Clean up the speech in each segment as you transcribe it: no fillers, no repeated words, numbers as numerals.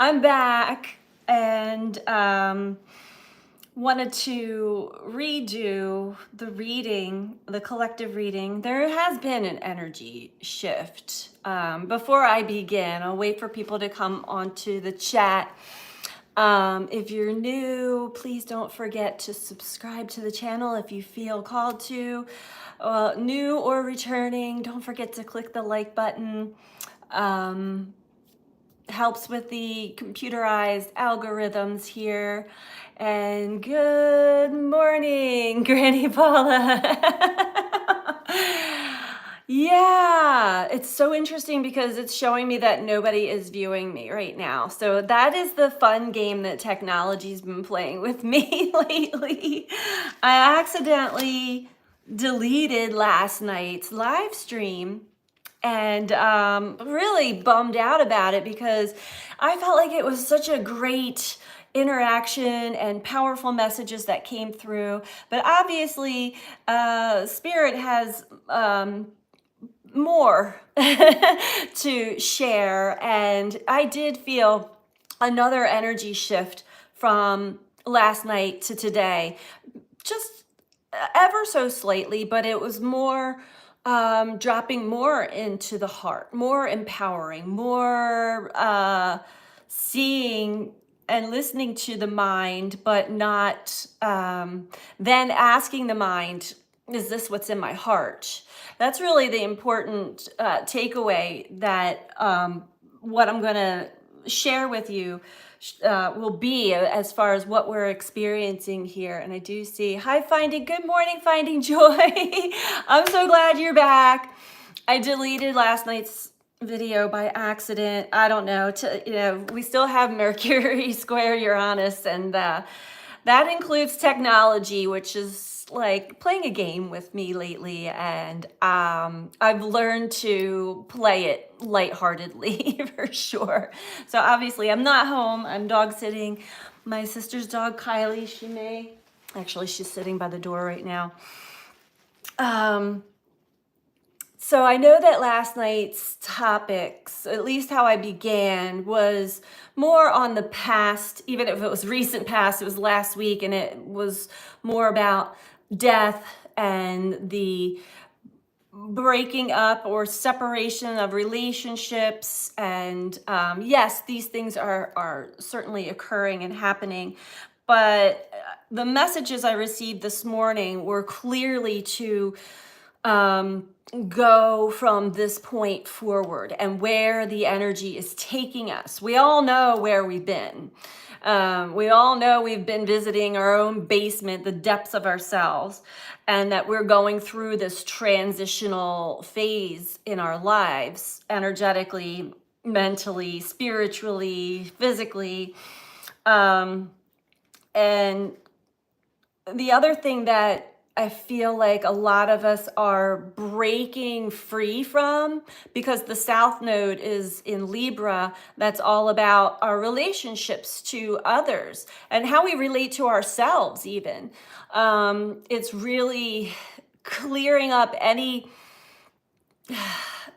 I'm back and wanted to redo the reading, the collective reading. There has been an energy shift. Before I begin, I'll wait for people to come onto the chat. If you're new, please don't forget to subscribe to the channel if you feel called to. New or returning, don't forget to click the like button. Helps with the computerized algorithms here. And good morning, Granny Paula. Yeah, it's so interesting because it's showing me that nobody is viewing me right now. So that is the fun game that technology's been playing with me lately. I accidentally deleted last night's live stream and really bummed out about it because I felt like it was such a great interaction and powerful messages that came through. But obviously, Spirit has more to share, and I did feel another energy shift from last night to today, just ever so slightly, but it was more dropping more into the heart, more empowering, more seeing and listening to the mind, but not then asking the mind, is this what's in my heart? That's really the important takeaway that what I'm going to share with you will be as far as what we're experiencing here. And I do see, hi, Finding, good morning, Finding Joy. I'm so glad you're back. I deleted last night's video by accident. I don't know, we still have Mercury square Uranus, and that includes technology, which is like playing a game with me lately, and I've learned to play it lightheartedly for sure. So obviously I'm not home, I'm dog sitting. My sister's dog, Kylie, she's sitting by the door right now. So I know that last night's topics, at least how I began, was more on the past, even if it was recent past, it was last week, and it was more about death and the breaking up or separation of relationships. And yes, these things are certainly occurring and happening. But the messages I received this morning were clearly to go from this point forward and where the energy is taking us. We all know where we've been. We all know we've been visiting our own basement, the depths of ourselves, and that we're going through this transitional phase in our lives, energetically, mentally, spiritually, physically. And the other thing that I feel like a lot of us are breaking free from, because the South Node is in Libra, that's all about our relationships to others and how we relate to ourselves even. It's really clearing up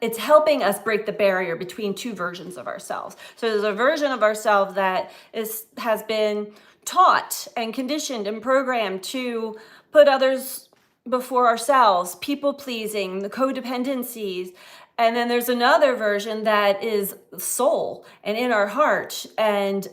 it's helping us break the barrier between two versions of ourselves. So there's a version of ourselves that has been taught and conditioned and programmed to put others before ourselves, people pleasing, the codependencies. And then there's another version that is soul and in our heart. And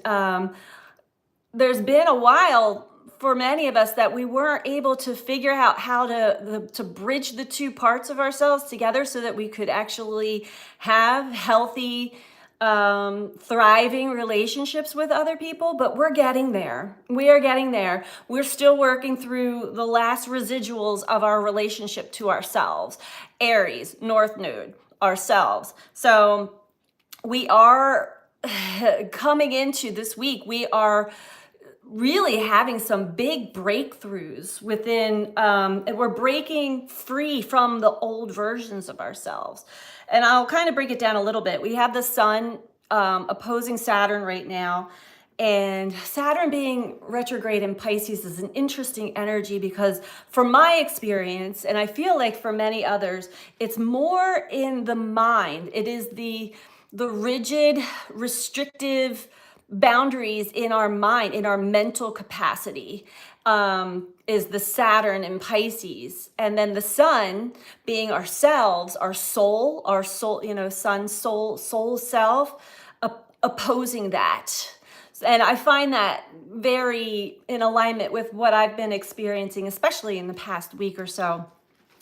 there's been a while for many of us that we weren't able to figure out how to bridge the two parts of ourselves together so that we could actually have healthy, thriving relationships with other people. But we're getting there. We are getting there. We're still working through the last residuals of our relationship to ourselves. Aries, North Node, ourselves. So we are coming into this week, we are really having some big breakthroughs within, and we're breaking free from the old versions of ourselves. And I'll kind of break it down a little bit. We have the sun opposing Saturn right now, and Saturn being retrograde in Pisces is an interesting energy because from my experience, and I feel like for many others, it's more in the mind. It is the rigid, restrictive boundaries in our mind, in our mental capacity, is the Saturn in Pisces. And then the sun being ourselves, our soul, sun, soul self, opposing that. And I find that very in alignment with what I've been experiencing, especially in the past week or so.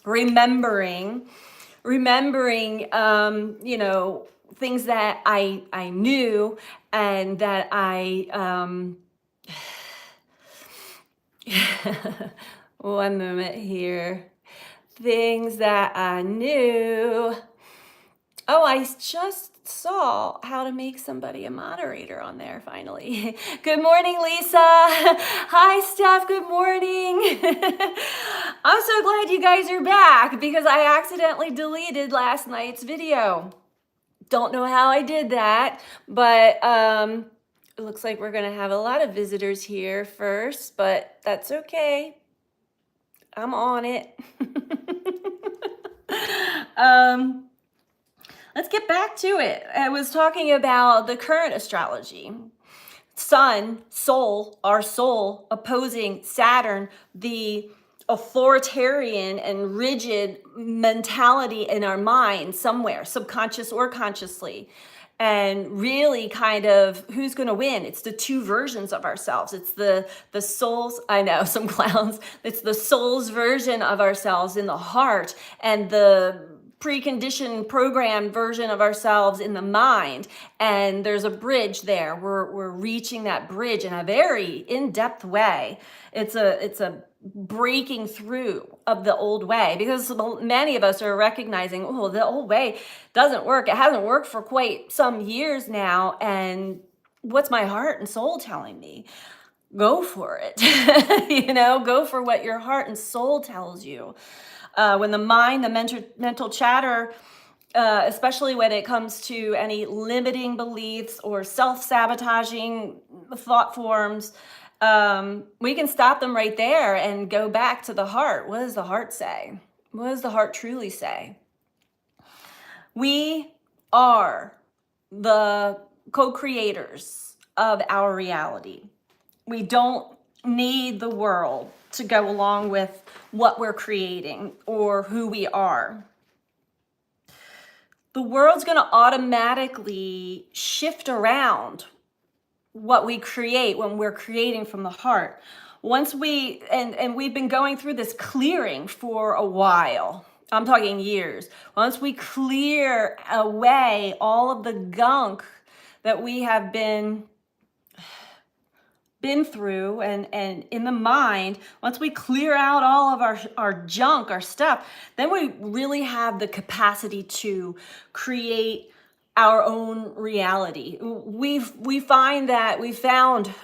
Remembering, things that I knew and that one moment here. Things that I knew. Oh, I just saw how to make somebody a moderator on there finally. Good morning, Lisa. Hi, Steph. Good morning. I'm so glad you guys are back because I accidentally deleted last night's video. Don't know how I did that, but it looks like we're going to have a lot of visitors here first, but that's okay. I'm on it. Let's get back to it. I was talking about the current astrology. Sun, soul, our soul, opposing Saturn, the authoritarian and rigid mentality in our mind somewhere, subconscious or consciously. And really kind of who's going to win? It's the two versions of ourselves. It's the soul's, I know, some clowns. It's the soul's version of ourselves in the heart and the preconditioned programmed version of ourselves in the mind, and there's a bridge there. We're reaching that bridge in a very in-depth way. It's a breaking through of the old way, because many of us are recognizing, oh, the old way doesn't work. It hasn't worked for quite some years now, and what's my heart and soul telling me? Go for it. Go for what your heart and soul tells you. When the mind, the mental chatter, especially when it comes to any limiting beliefs or self-sabotaging thought forms, we can stop them right there and go back to the heart. What does the heart say? What does the heart truly say? We are the co-creators of our reality. We don't need the world to go along with what we're creating or who we are. The world's going to automatically shift around what we create when we're creating from the heart. Once and we've been going through this clearing for a while. I'm talking years. Once we clear away all of the gunk that we have been through and in the mind, once we clear out all of our junk, our stuff, then we really have the capacity to create our own reality. We found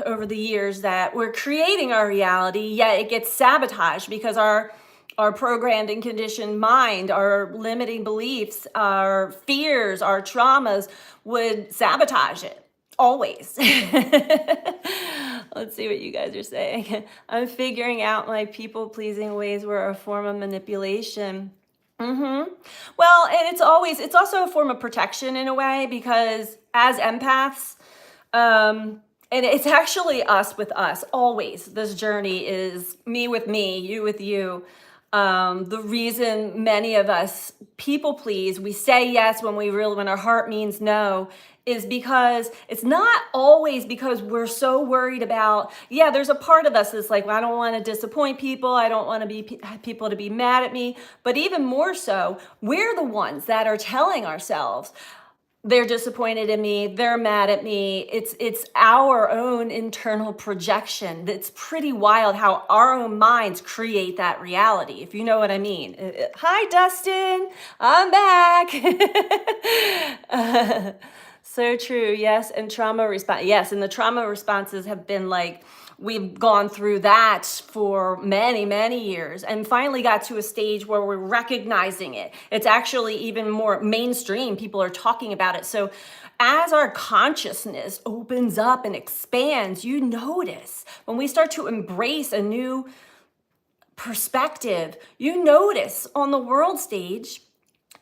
over the years that we're creating our reality, yet it gets sabotaged because our programmed and conditioned mind, our limiting beliefs, our fears, our traumas would sabotage it. Always. Let's see what you guys are saying. I'm figuring out my people-pleasing ways were a form of manipulation. Well, and it's also a form of protection in a way, because as empaths, and it's actually us with us, always. This journey is me with me, you with you. The reason many of us people please, we say yes when our heart means no, is because it's not always because we're so worried about, there's a part of us that's like, well, I don't want to disappoint people. I don't want to be people to be mad at me. But even more so, we're the ones that are telling ourselves, they're disappointed in me, they're mad at me. It's our own internal projection. That's pretty wild how our own minds create that reality, if you know what I mean. Hi, Dustin, I'm back. So true, yes, and trauma response. Yes, and the trauma responses have been like, we've gone through that for many, many years and finally got to a stage where we're recognizing it. It's actually even more mainstream. People are talking about it. So as our consciousness opens up and expands, you notice when we start to embrace a new perspective, you notice on the world stage,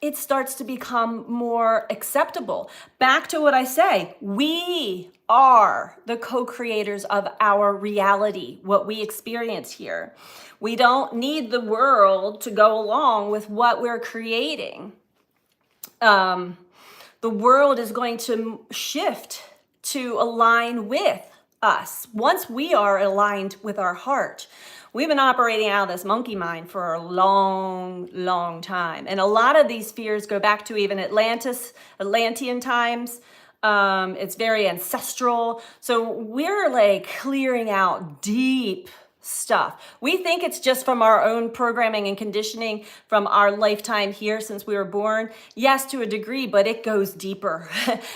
it starts to become more acceptable. Back to what I say, we are the co-creators of our reality, what we experience here. We don't need the world to go along with what we're creating. The world is going to shift to align with us once we are aligned with our heart. We've been operating out of this monkey mind for a long time. And a lot of these fears go back to even Atlantean times. It's very ancestral. So we're like clearing out deep stuff. We think it's just from our own programming and conditioning from our lifetime here since we were born. Yes, to a degree, but it goes deeper.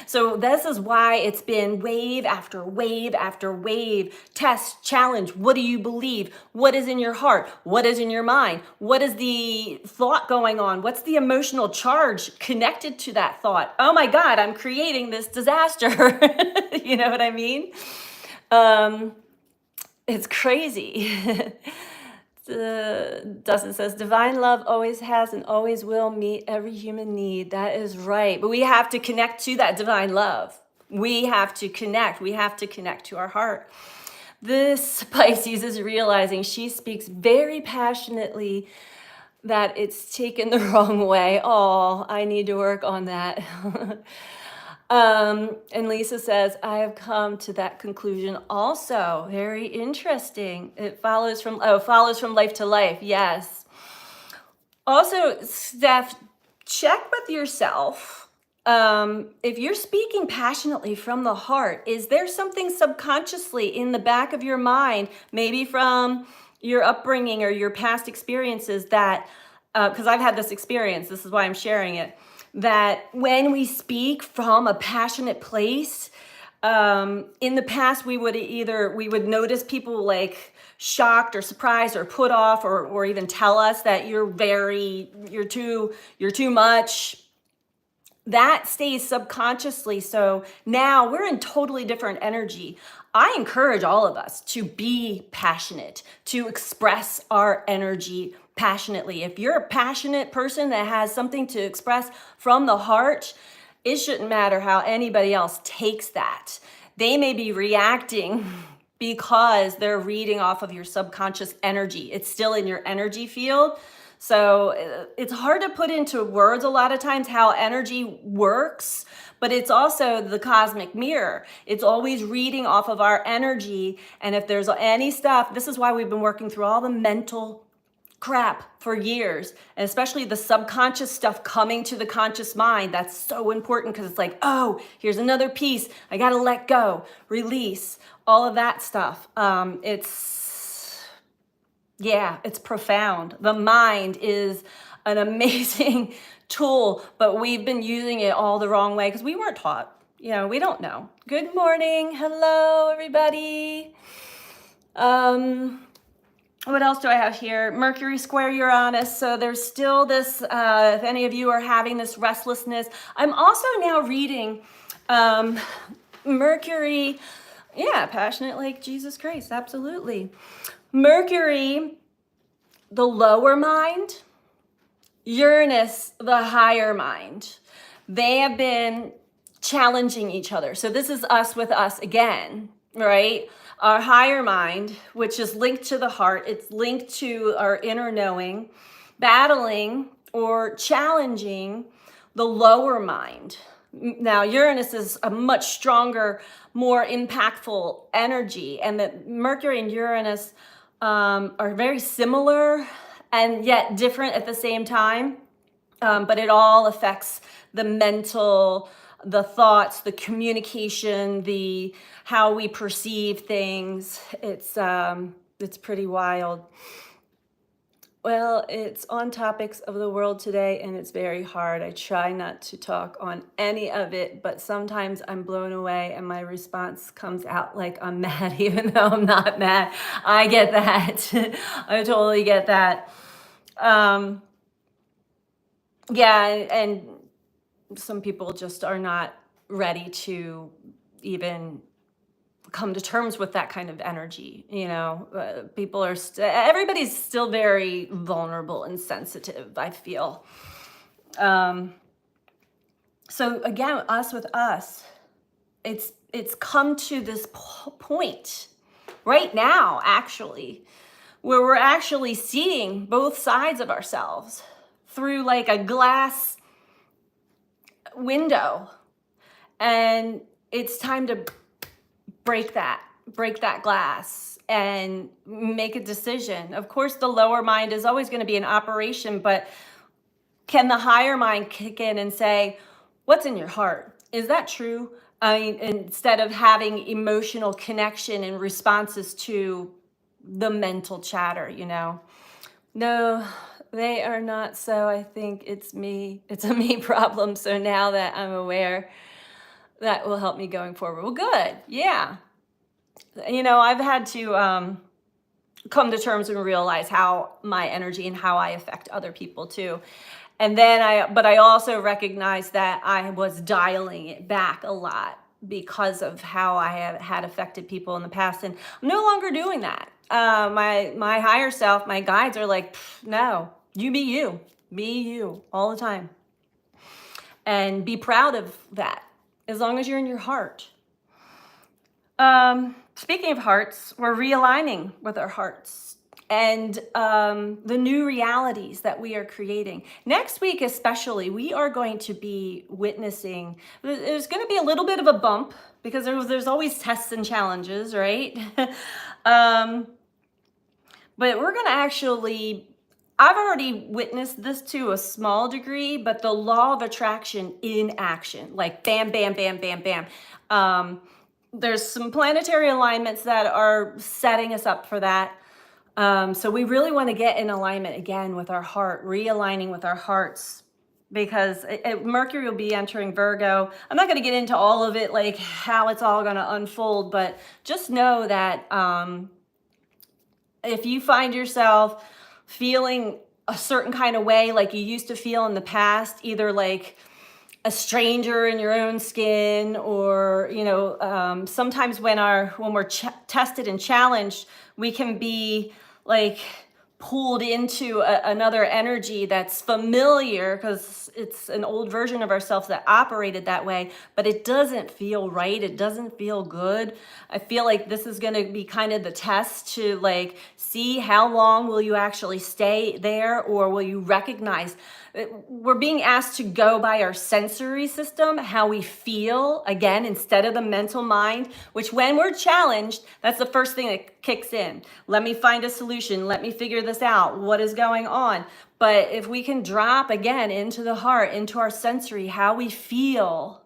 So this is why it's been wave after wave after wave, test, challenge. What do you believe? What is in your heart? What is in your mind? What is the thought going on? What's the emotional charge connected to that thought? Oh my God, I'm creating this disaster. You know what I mean? It's crazy. Dustin says, divine love always has and always will meet every human need. That is right. But we have to connect to that divine love. We have to connect. We have to connect to our heart. This Pisces is realizing she speaks very passionately that it's taken the wrong way. Oh, I need to work on that. And Lisa says, I have come to that conclusion also. Very interesting. It follows from life to life. Yes. Also, Steph, check with yourself. If you're speaking passionately from the heart, is there something subconsciously in the back of your mind, maybe from your upbringing or your past experiences that, because I've had this experience, this is why I'm sharing it, that when we speak from a passionate place, in the past we would notice people like shocked or surprised or put off or even tell us that you're too much. That stays subconsciously. So now we're in totally different energy. I encourage all of us to be passionate, to express our energy passionately. If you're a passionate person that has something to express from the heart, it shouldn't matter how anybody else takes that. They may be reacting because they're reading off of your subconscious energy. It's still in your energy field. So it's hard to put into words a lot of times how energy works, but it's also the cosmic mirror. It's always reading off of our energy. And if there's any stuff, this is why we've been working through all the mental crap for years, and especially the subconscious stuff coming to the conscious mind. That's so important because it's like, oh, here's another piece. I got to let go, release, all of that stuff. It's profound. The mind is an amazing tool, but we've been using it all the wrong way because we weren't taught. We don't know. Good morning. Hello, everybody. What else do I have here? Mercury square Uranus. So there's still this, if any of you are having this restlessness. I'm also now reading Mercury. Yeah, passionate like Jesus Christ. Absolutely. Mercury, the lower mind. Uranus, the higher mind. They have been challenging each other. So this is us with us again, right? Our higher mind, which is linked to the heart, it's linked to our inner knowing, battling or challenging the lower mind. Now, Uranus is a much stronger, more impactful energy, and that Mercury and Uranus are very similar and yet different at the same time, but it all affects the mental, the thoughts, the communication, how we perceive things. It's pretty wild. Well, it's on topics of the world today, and it's very hard. I try not to talk on any of it, but sometimes I'm blown away and my response comes out like I'm mad, even though I'm not mad. I get that. I totally get that. And some people just are not ready to even come to terms with that kind of energy. People are everybody's still very vulnerable and sensitive, I feel. So again, us with us, it's come to this point right now, actually, where we're actually seeing both sides of ourselves through like a glass window. And it's time to break that glass and make a decision. Of course, the lower mind is always going to be in operation, but can the higher mind kick in and say, what's in your heart? Is that true? I mean, instead of having emotional connection and responses to the mental chatter, No, they are not so. I think it's me. It's a me problem. So now that I'm aware, that will help me going forward. Well, good. Yeah. I've had to come to terms and realize how my energy and how I affect other people too. And then but I also recognize that I was dialing it back a lot because of how I have had affected people in the past. And I'm no longer doing that. My higher self, my guides are like, no, you be you all the time. And be proud of that as long as you're in your heart. Speaking of hearts, we're realigning with our hearts and the new realities that we are creating. Next week especially, we are going to be witnessing, there's going to be a little bit of a bump because there's always tests and challenges, right? But we're going to actually, I've already witnessed this to a small degree, but the law of attraction in action, like bam, bam, bam, bam, bam. There's some planetary alignments that are setting us up for that. So we really want to get in alignment again with our heart, realigning with our hearts, because Mercury will be entering Virgo. I'm not going to get into all of it, like how it's all going to unfold, but just know that if you find yourself feeling a certain kind of way like you used to feel in the past, either like a stranger in your own skin, or sometimes when we're tested and challenged, we can be like pulled into another energy that's familiar because it's an old version of ourselves that operated that way, but it doesn't feel right. It doesn't feel good. I feel like this is going to be kind of the test to like see how long will you actually stay there, or will you recognize. We're being asked to go by our sensory system, how we feel, again, instead of the mental mind, which when we're challenged, that's the first thing that kicks in. Let me find a solution. Let me figure this out. What is going on? But if we can drop again into the heart, into our sensory, how we feel,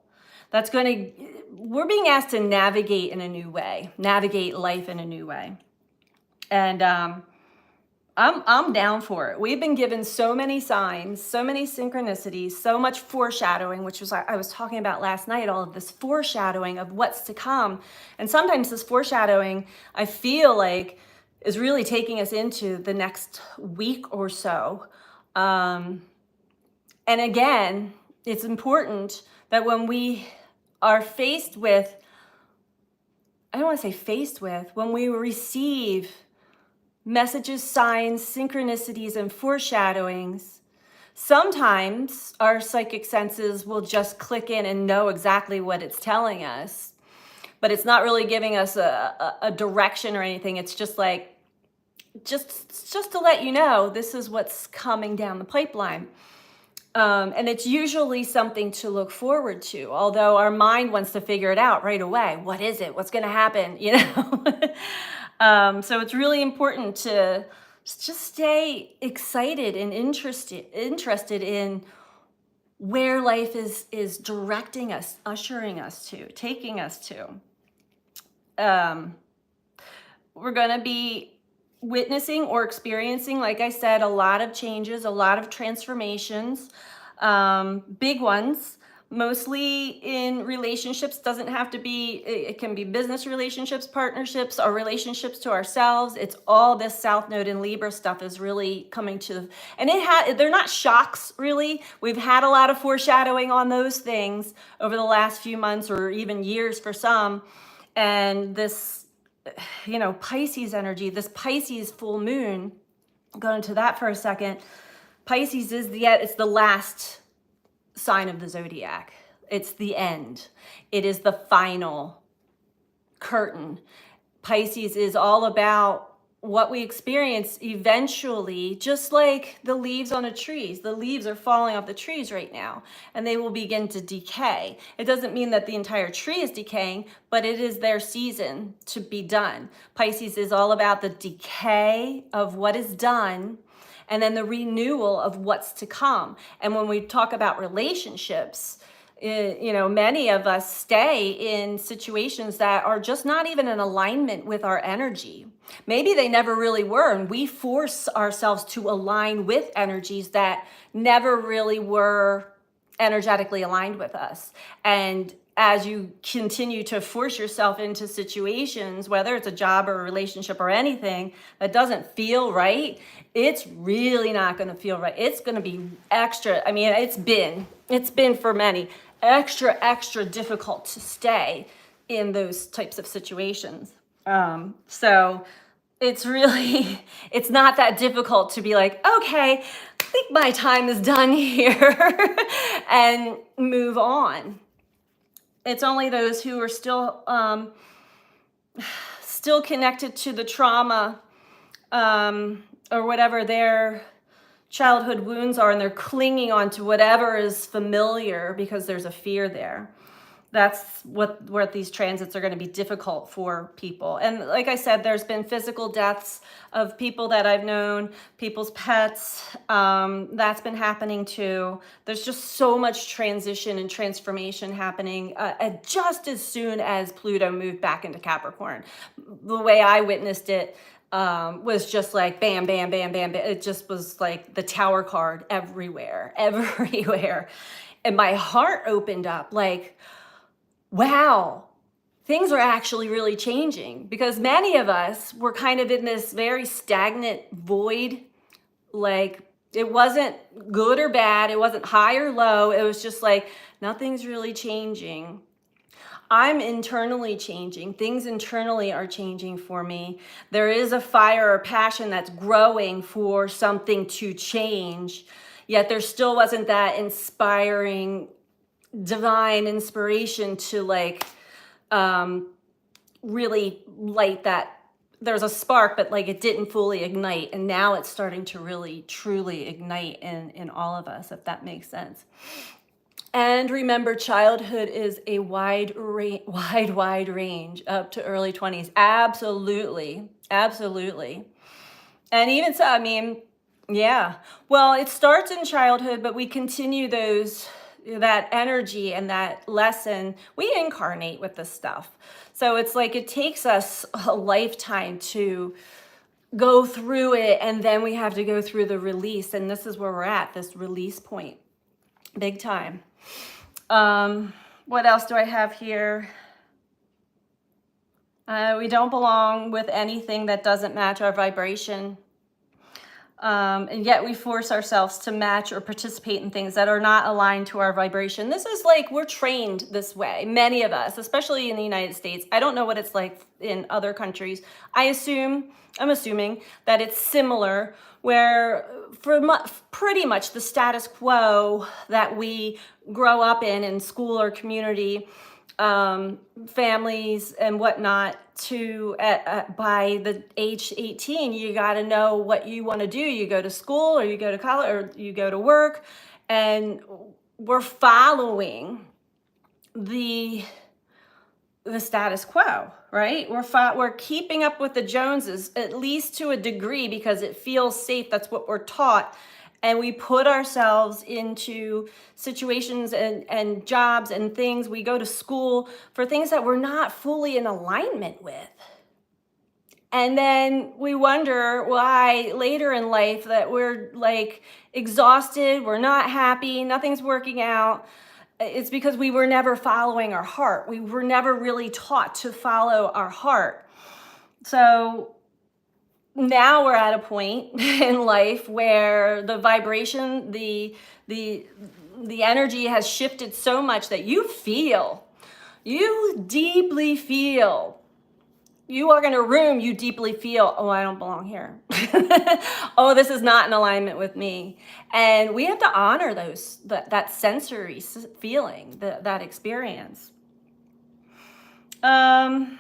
we're being asked to navigate in a new way, navigate life in a new way. And I'm down for it. We've been given so many signs, so many synchronicities, so much foreshadowing, which was I was talking about last night, all of this foreshadowing of what's to come. And sometimes this foreshadowing, I feel like, is really taking us into the next week or so. And again, it's important that when we are faced with, I don't want to say faced with, when we receive messages, signs, synchronicities, and foreshadowings, sometimes our psychic senses will just click in and know exactly what it's telling us, but it's not really giving us a direction or anything. It's just like, just to let you know, this is what's coming down the pipeline. And it's usually something to look forward to, although our mind wants to figure it out right away. What is it? What's going to happen? So it's really important to just stay excited and interested in where life is directing us, ushering us to, taking us to. We're going to be witnessing or experiencing, like I said, a lot of changes, a lot of transformations, big ones. Mostly in relationships. Doesn't have to be, it can be business relationships, partnerships, or relationships to ourselves. It's all this South Node and Libra stuff is really coming to, and they're not shocks really. We've had a lot of foreshadowing on those things over the last few months or even years for some. And this, Pisces energy, this Pisces full moon, go into that for a second. Pisces it's the last sign of the zodiac. It's the end. It is the final curtain. Pisces is all about what we experience eventually, just like the leaves on the trees. The leaves are falling off the trees right now, and they will begin to decay. It doesn't mean that the entire tree is decaying, but it is their season to be done. Pisces is all about the decay of what is done and then the renewal of what's to come. And when we talk about relationships, many of us stay in situations that are just not even in alignment with our energy. Maybe they never really were, and we force ourselves to align with energies that never really were energetically aligned with us. And as you continue to force yourself into situations, whether it's a job or a relationship or anything that doesn't feel right, it's really not going to feel right. It's going to be extra. I mean, it's been for many extra difficult to stay in those types of situations. So it's really, it's not that difficult to be like, okay, I think my time is done here and move on. It's only those who are still connected to the trauma or whatever their childhood wounds are, and they're clinging on to whatever is familiar because there's a fear there. That's where these transits are going to be difficult for people. And like I said, there's been physical deaths of people that I've known, people's pets. That's been happening too. There's just so much transition and transformation happening just as soon as Pluto moved back into Capricorn. The way I witnessed it was just like bam, bam, bam, bam, bam. It just was like the Tower card everywhere. And my heart opened up like, wow, things are actually really changing, because many of us were kind of in this very stagnant void. Like it wasn't good or bad. It wasn't high or low. It was just like, nothing's really changing. I'm internally changing. Things internally are changing for me. There is a fire or passion that's growing for something to change, yet there still wasn't that inspiring divine inspiration to like really light that. There's a spark, but like it didn't fully ignite, and now it's starting to really truly ignite in all of us, if that makes sense. And remember, childhood is a wide range up to early 20s. Absolutely. And even so, I mean, yeah, well, it starts in childhood, but we continue that energy and that lesson. We incarnate with this stuff. So it's like it takes us a lifetime to go through it, and then we have to go through the release. And this is where we're at, this release point. Big time. What else do I have here? We don't belong with anything that doesn't match our vibration. And yet we force ourselves to match or participate in things that are not aligned to our vibration. This is like, we're trained this way, many of us, especially in the United States. I don't know what it's like in other countries. I'm assuming that it's similar, where for pretty much the status quo that we grow up in school or community, families and whatnot, to by the age 18, you got to know what you want to do. You go to school or you go to college or you go to work, and we're following the status quo, right? We're keeping up with the Joneses, at least to a degree, because it feels safe. That's what we're taught. And we put ourselves into situations and jobs and things. We go to school for things that we're not fully in alignment with. And then we wonder why later in life that we're like exhausted, we're not happy, nothing's working out. It's because we were never following our heart. We were never really taught to follow our heart. So now we're at a point in life where the vibration, the energy has shifted so much that you deeply feel You walk in a room, you deeply feel, oh, I don't belong here. Oh, this is not in alignment with me. And we have to honor that sensory feeling, that experience. We're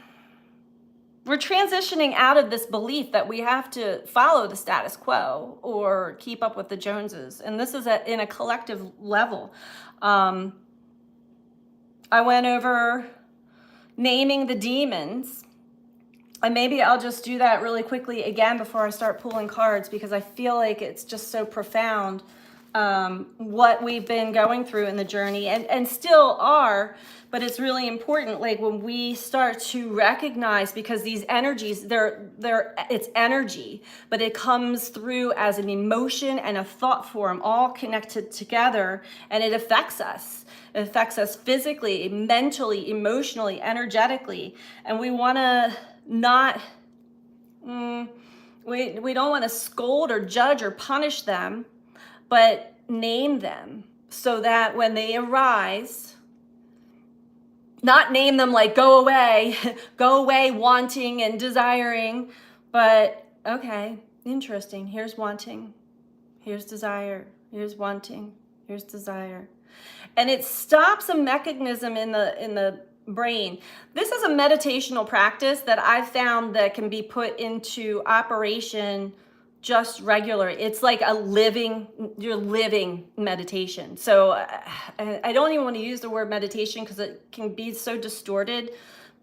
transitioning out of this belief that we have to follow the status quo or keep up with the Joneses. And this is in a collective level. I went over naming the demons. And maybe I'll just do that really quickly again before I start pulling cards, because I feel like it's just so profound, what we've been going through in the journey and still are. But it's really important, like when we start to recognize, because these energies, it's energy, but it comes through as an emotion and a thought form, all connected together, and it affects us. It affects us physically, mentally, emotionally, energetically, and we want to not, we don't want to scold or judge or punish them, but name them so that when they arise, not name them like go away wanting and desiring, but okay, interesting, here's wanting, here's desire, here's wanting, here's desire. And it stops a mechanism in the brain. This is a meditational practice that I've found that can be put into operation just regular. It's like you're living meditation. So I don't even want to use the word meditation because it can be so distorted,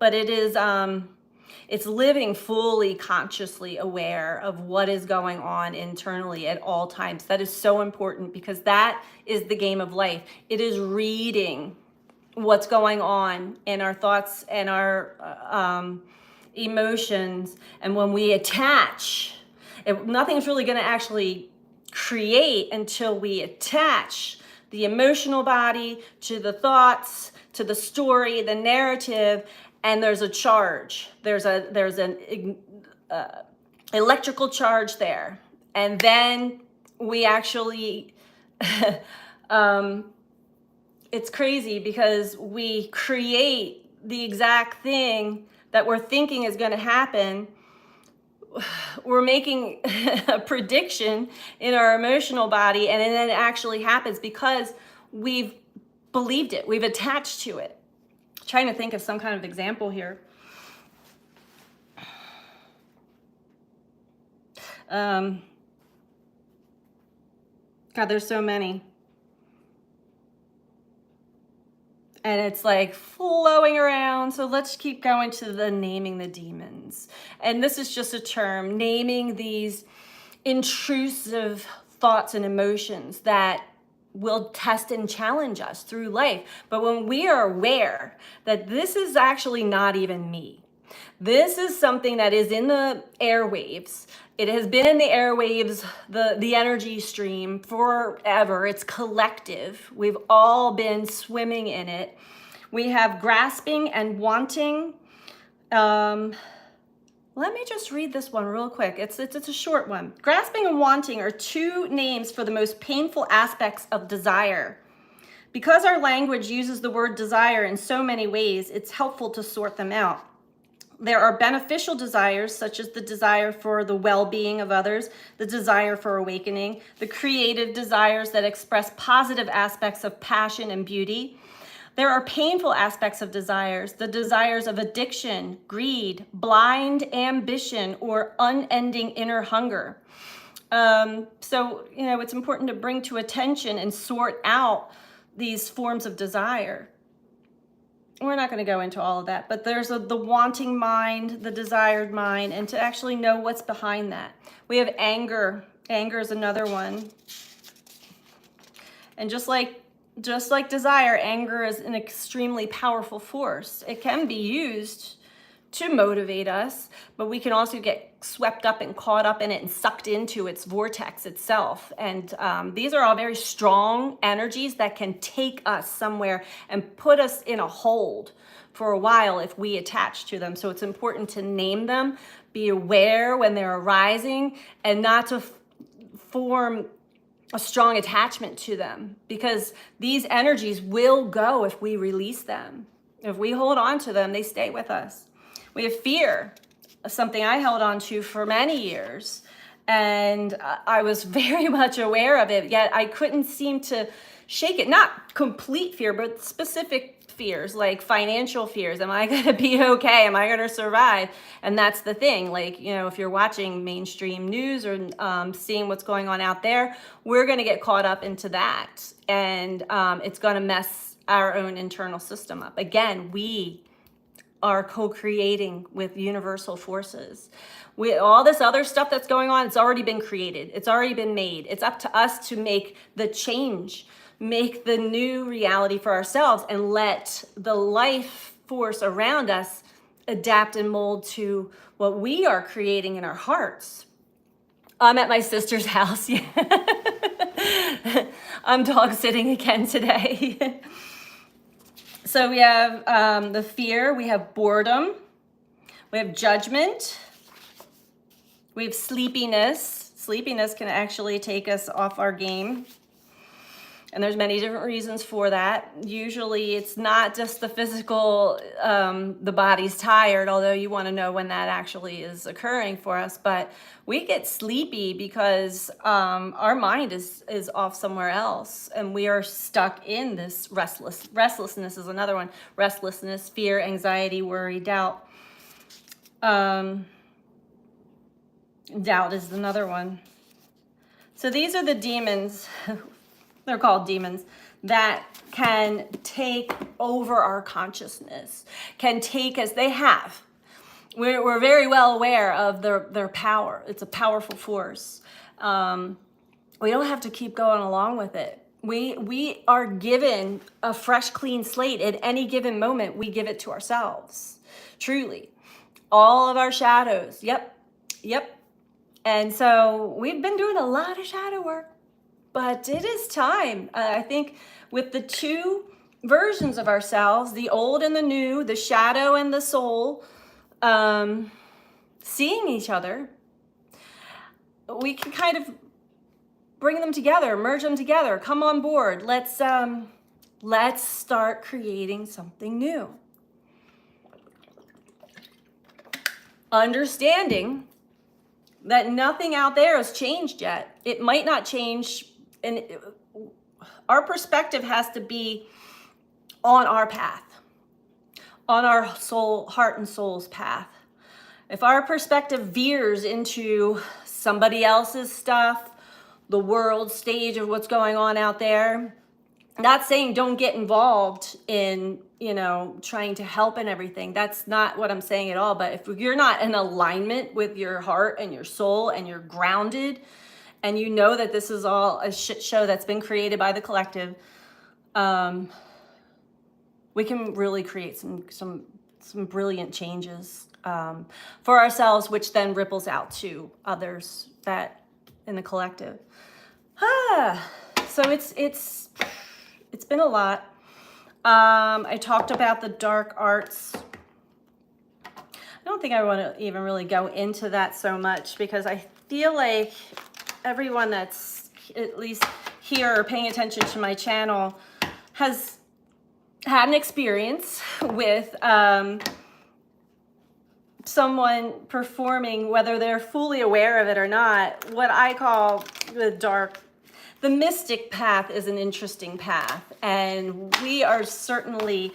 but it is, it's living fully consciously aware of what is going on internally at all times. That is so important, because that is the game of life. It is reading what's going on in our thoughts and our emotions. And when we attach, nothing's really going to actually create until we attach the emotional body to the thoughts, to the story, the narrative, and there's a charge. There's an electrical charge there. And then we actually, it's crazy because we create the exact thing that we're thinking is going to happen. We're making a prediction in our emotional body, and then it actually happens because we've believed it. We've attached to it. I'm trying to think of some kind of example here. God, there's so many. And it's like flowing around. So let's keep going to the naming the demons. And this is just a term, naming these intrusive thoughts and emotions that will test and challenge us through life. But when we are aware that this is actually not even me, this is something that is in the airwaves. It has been in the airwaves, the energy stream forever. It's collective. We've all been swimming in it. We have grasping and wanting. Let me just read this one real quick. It's a short one. Grasping and wanting are two names for the most painful aspects of desire. Because our language uses the word desire in so many ways, it's helpful to sort them out. There are beneficial desires, such as the desire for the well-being of others, the desire for awakening, the creative desires that express positive aspects of passion and beauty. There are painful aspects of desires, the desires of addiction, greed, blind ambition, or unending inner hunger. So, it's important to bring to attention and sort out these forms of desire. We're not going to go into all of that, but there's the wanting mind, the desired mind, and to actually know what's behind that. We have anger. Anger is another one. And just like desire, anger is an extremely powerful force. It can be used to motivate us, but we can also get swept up and caught up in it and sucked into its vortex itself. And these are all very strong energies that can take us somewhere and put us in a hold for a while if we attach to them. So it's important to name them, be aware when they're arising, and not to form a strong attachment to them, because these energies will go if we release them. If we hold on to them, they stay with us. We have fear. something I held on to for many years. And I was very much aware of it, yet I couldn't seem to shake it. Not complete fear, but specific fears, like financial fears. Am I going to be okay? Am I going to survive? And that's the thing. Like, you know, if you're watching mainstream news or seeing what's going on out there, we're going to get caught up into that. And it's going to mess our own internal system up. Again, we are co-creating with universal forces. All this other stuff that's going on, it's already been created. It's already been made. It's up to us to make the change, make the new reality for ourselves, and let the life force around us adapt and mold to what we are creating in our hearts. I'm at my sister's house. I'm dog sitting again today. So we have the fear, we have boredom, we have judgment, we have sleepiness. Sleepiness can actually take us off our game. And there's many different reasons for that. Usually it's not just the physical, the body's tired, although you want to know when that actually is occurring for us. But we get sleepy because our mind is off somewhere else, and we are stuck in this restlessness is another one. Restlessness, fear, anxiety, worry, doubt. Doubt is another one. So these are the demons. They're called demons that can take over our consciousness, can take us, they have. We're very well aware of their power. It's a powerful force. We don't have to keep going along with it. We are given a fresh, clean slate at any given moment. We give it to ourselves, truly. All of our shadows, yep. And so we've been doing a lot of shadow work. But it is time. I think with the two versions of ourselves, the old and the new, the shadow and the soul, seeing each other, we can kind of bring them together, merge them together, come on board. Let's start creating something new. Understanding that nothing out there has changed yet. It might not change. And our perspective has to be on our path, on our soul, heart and soul's path. If our perspective veers into somebody else's stuff, the world stage of what's going on out there, not saying don't get involved in, trying to help and everything. That's not what I'm saying at all. But if you're not in alignment with your heart and your soul and you're grounded, and you know that this is all a shit show that's been created by the collective, we can really create some brilliant changes for ourselves, which then ripples out to others that in the collective. So it's been a lot. I talked about the dark arts. I don't think I want to even really go into that so much, because I feel like everyone that's at least here or paying attention to my channel has had an experience with someone performing, whether they're fully aware of it or not, what I call the mystic path is an interesting path. And we are certainly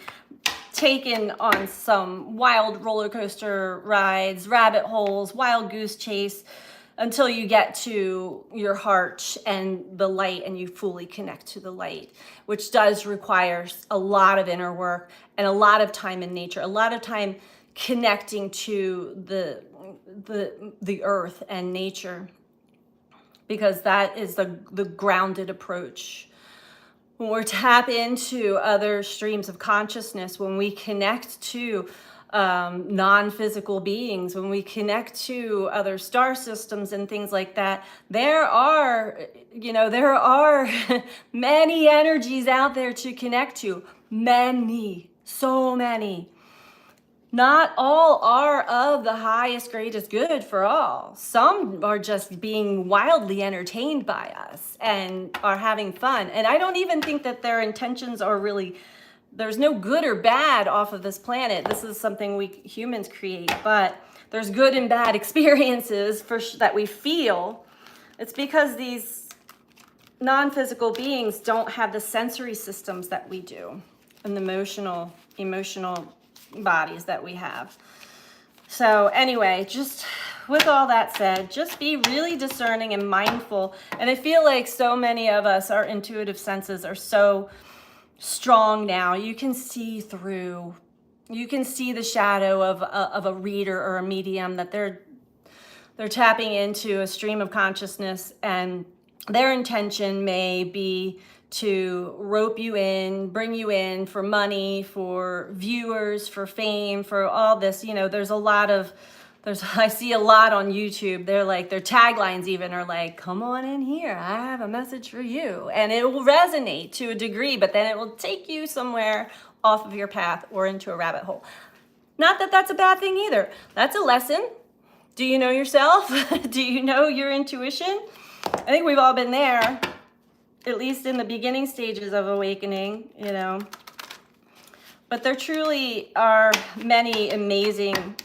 taken on some wild roller coaster rides, rabbit holes, wild goose chase, until you get to your heart and the light and you fully connect to the light, which does require a lot of inner work and a lot of time in nature, a lot of time connecting to the earth and nature, because that is the grounded approach. When we tap into other streams of consciousness, when we connect to non-physical beings, when we connect to other star systems and things like that, there are many energies out there to connect to. So many. Not all are of the highest, greatest good for all. Some are just being wildly entertained by us and are having fun. And I don't even think that their intentions are really, there's no good or bad off of this planet. This is something we humans create, but there's good and bad experiences that we feel, it's because these non-physical beings don't have the sensory systems that we do, and the emotional bodies that we have. So anyway, just with all that said, just be really discerning and mindful. And I feel like so many of us, our intuitive senses are so strong now. You can see through, you can see the shadow of a reader or a medium, that they're tapping into a stream of consciousness, and their intention may be to rope you in, bring you in for money, for viewers, for fame, for all this. You know, I see a lot on YouTube. They're like, their taglines even are like, come on in here, I have a message for you. And it will resonate to a degree, but then it will take you somewhere off of your path or into a rabbit hole. Not that that's a bad thing either. That's a lesson. Do you know yourself? Do you know your intuition? I think we've all been there, at least in the beginning stages of awakening, you know. But there truly are many amazing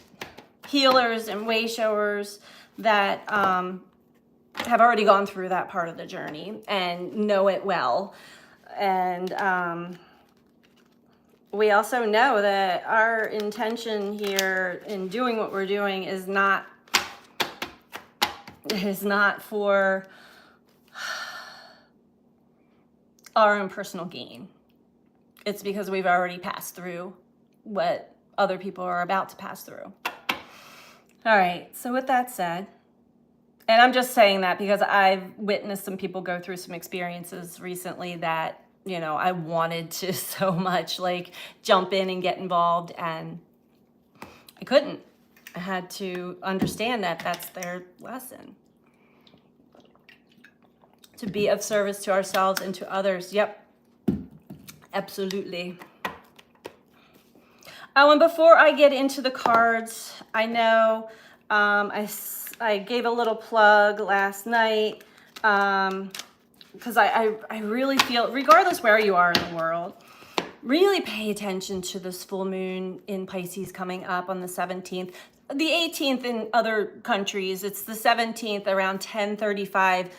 healers and way showers that have already gone through that part of the journey and know it well. And we also know that our intention here in doing what we're doing is not for our own personal gain. It's because we've already passed through what other people are about to pass through. All right, so with that said, and I'm just saying that because I've witnessed some people go through some experiences recently that, you know, I wanted to so much like jump in and get involved, and I couldn't. I had to understand that that's their lesson. To be of service to ourselves and to others. Yep, absolutely. Oh, and before I get into the cards, I know I gave a little plug last night because I really feel, regardless where you are in the world, really pay attention to this full moon in Pisces coming up on the 17th. The 18th in other countries, it's the 17th around 10:35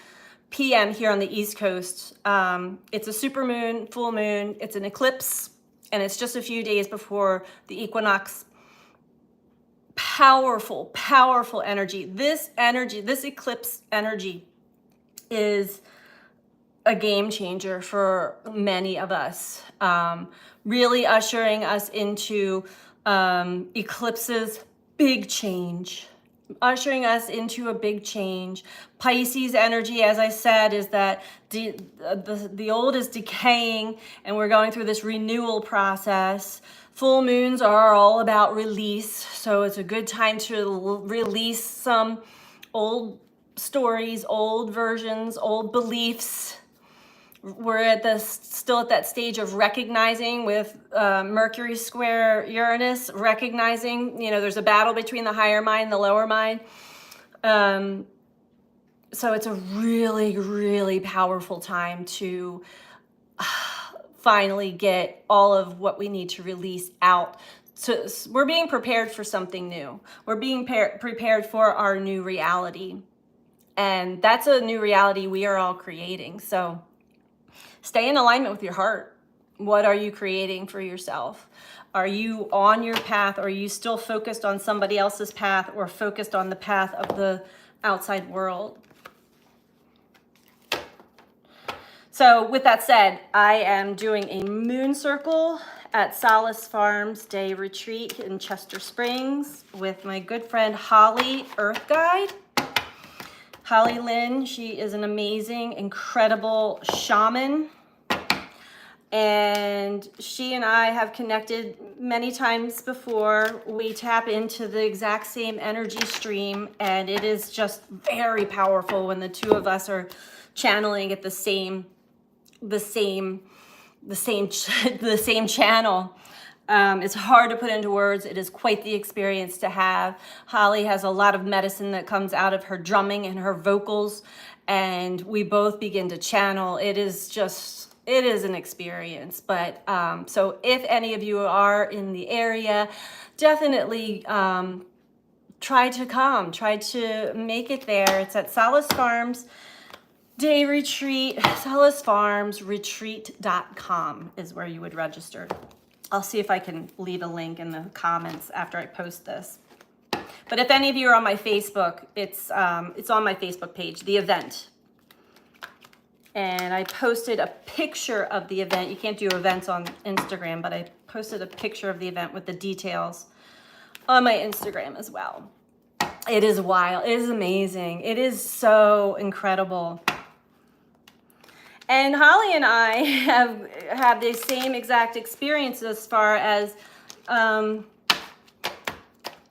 p.m. here on the East Coast. It's a supermoon, full moon, it's an eclipse, and it's just a few days before the equinox. Powerful, powerful energy. This eclipse energy is a game changer for many of us. Really ushering us into eclipses, big change. Ushering us into a big change. Pisces energy, as I said, is that the old is decaying and we're going through this renewal process. Full moons are all about release, so it's a good time to release some old stories, old versions, old beliefs. We're still at that stage of recognizing with Mercury square Uranus, recognizing, you know, there's a battle between the higher mind and the lower mind. So it's a really, really powerful time to finally get all of what we need to release out. So we're being prepared for something new. We're being prepared for our new reality. And that's a new reality we are all creating. So stay in alignment with your heart. What are you creating for yourself? Are you on your path? Or are you still focused on somebody else's path or focused on the path of the outside world? So with that said, I am doing a moon circle at Solace Farms Day Retreat in Chester Springs with my good friend Holly, Earth Guide. Holly Lynn, she is an amazing, incredible shaman. And she and I have connected many times before. We tap into the exact same energy stream, and it is just very powerful when the two of us are channeling at the same channel. It's hard to put into words. It is quite the experience to have. Holly has a lot of medicine that comes out of her drumming and her vocals, and we both begin to channel. It is an experience. But so if any of you are in the area, definitely try to come, try to make it there. It's at Solace Farms Day Retreat. SolaceFarmsRetreat.com is where you would register. I'll see if I can leave a link in the comments after I post this. But if any of you are on my Facebook, it's on my Facebook page, the event. And I posted a picture of the event. You can't do events on Instagram, but I posted a picture of the event with the details on my Instagram as well. It is wild. It is amazing. It is so incredible. And Holly and I have had the same exact experience as far as,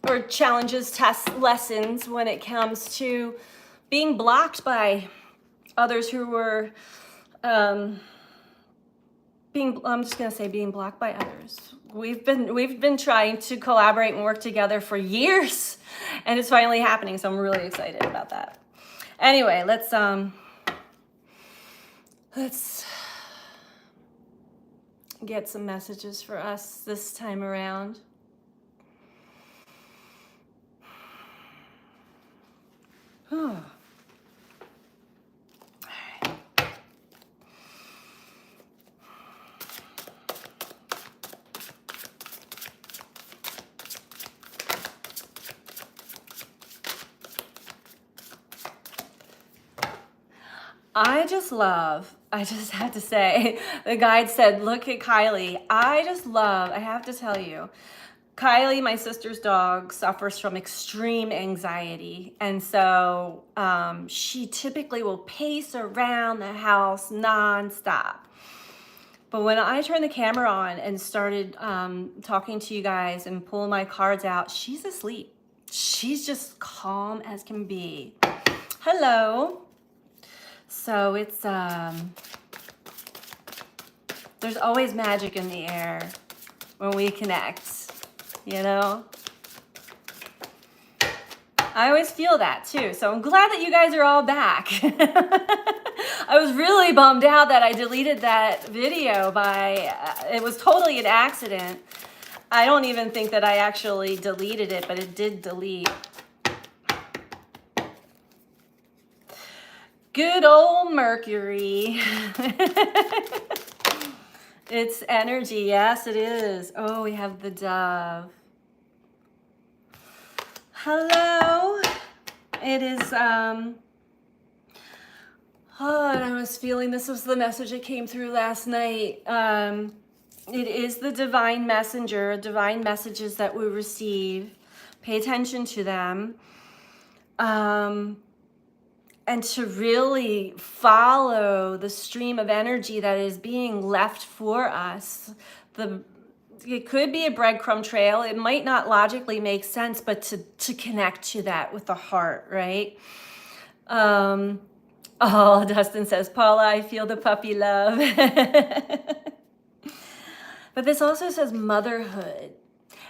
or challenges, tests, lessons when it comes to being blocked by others who were, I'm just gonna say being blocked by others. We've been trying to collaborate and work together for years, and it's finally happening, so I'm really excited about that. Anyway, let's get some messages for us this time around. I just have to say, the guide said, look at Kylie. I have to tell you, Kylie, my sister's dog, suffers from extreme anxiety. And so she typically will pace around the house nonstop. But when I turned the camera on and started talking to you guys and pulling my cards out, she's asleep. She's just calm as can be. Hello. So it's, there's always magic in the air when we connect, you know? I always feel that too. So I'm glad that you guys are all back. I was really bummed out that I deleted that video it was totally an accident. I don't even think that I actually deleted it, but it did delete. Good old Mercury. It's energy. Yes, it is. Oh, we have the dove. Hello. It is, and I was feeling this was the message that came through last night. It is the divine messenger, divine messages that we receive. Pay attention to them. And to really follow the stream of energy that is being left for us. It could be a breadcrumb trail. It might not logically make sense, but to connect to that with the heart, right? Oh, Dustin says, Paula, I feel the puppy love. But this also says motherhood.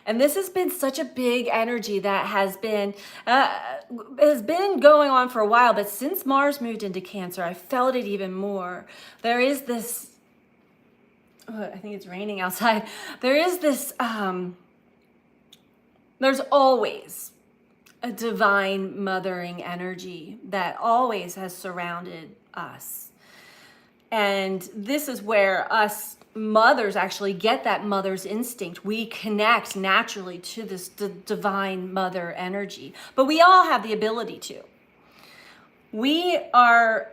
And this has been such a big energy that has been going on for a while, but since Mars moved into Cancer, I felt it even more. There is this, I think it's raining outside. There is this, there's always a divine mothering energy that always has surrounded us. And this is where us mothers actually get that mother's instinct. We connect naturally to this divine mother energy, but we all have the ability to. We are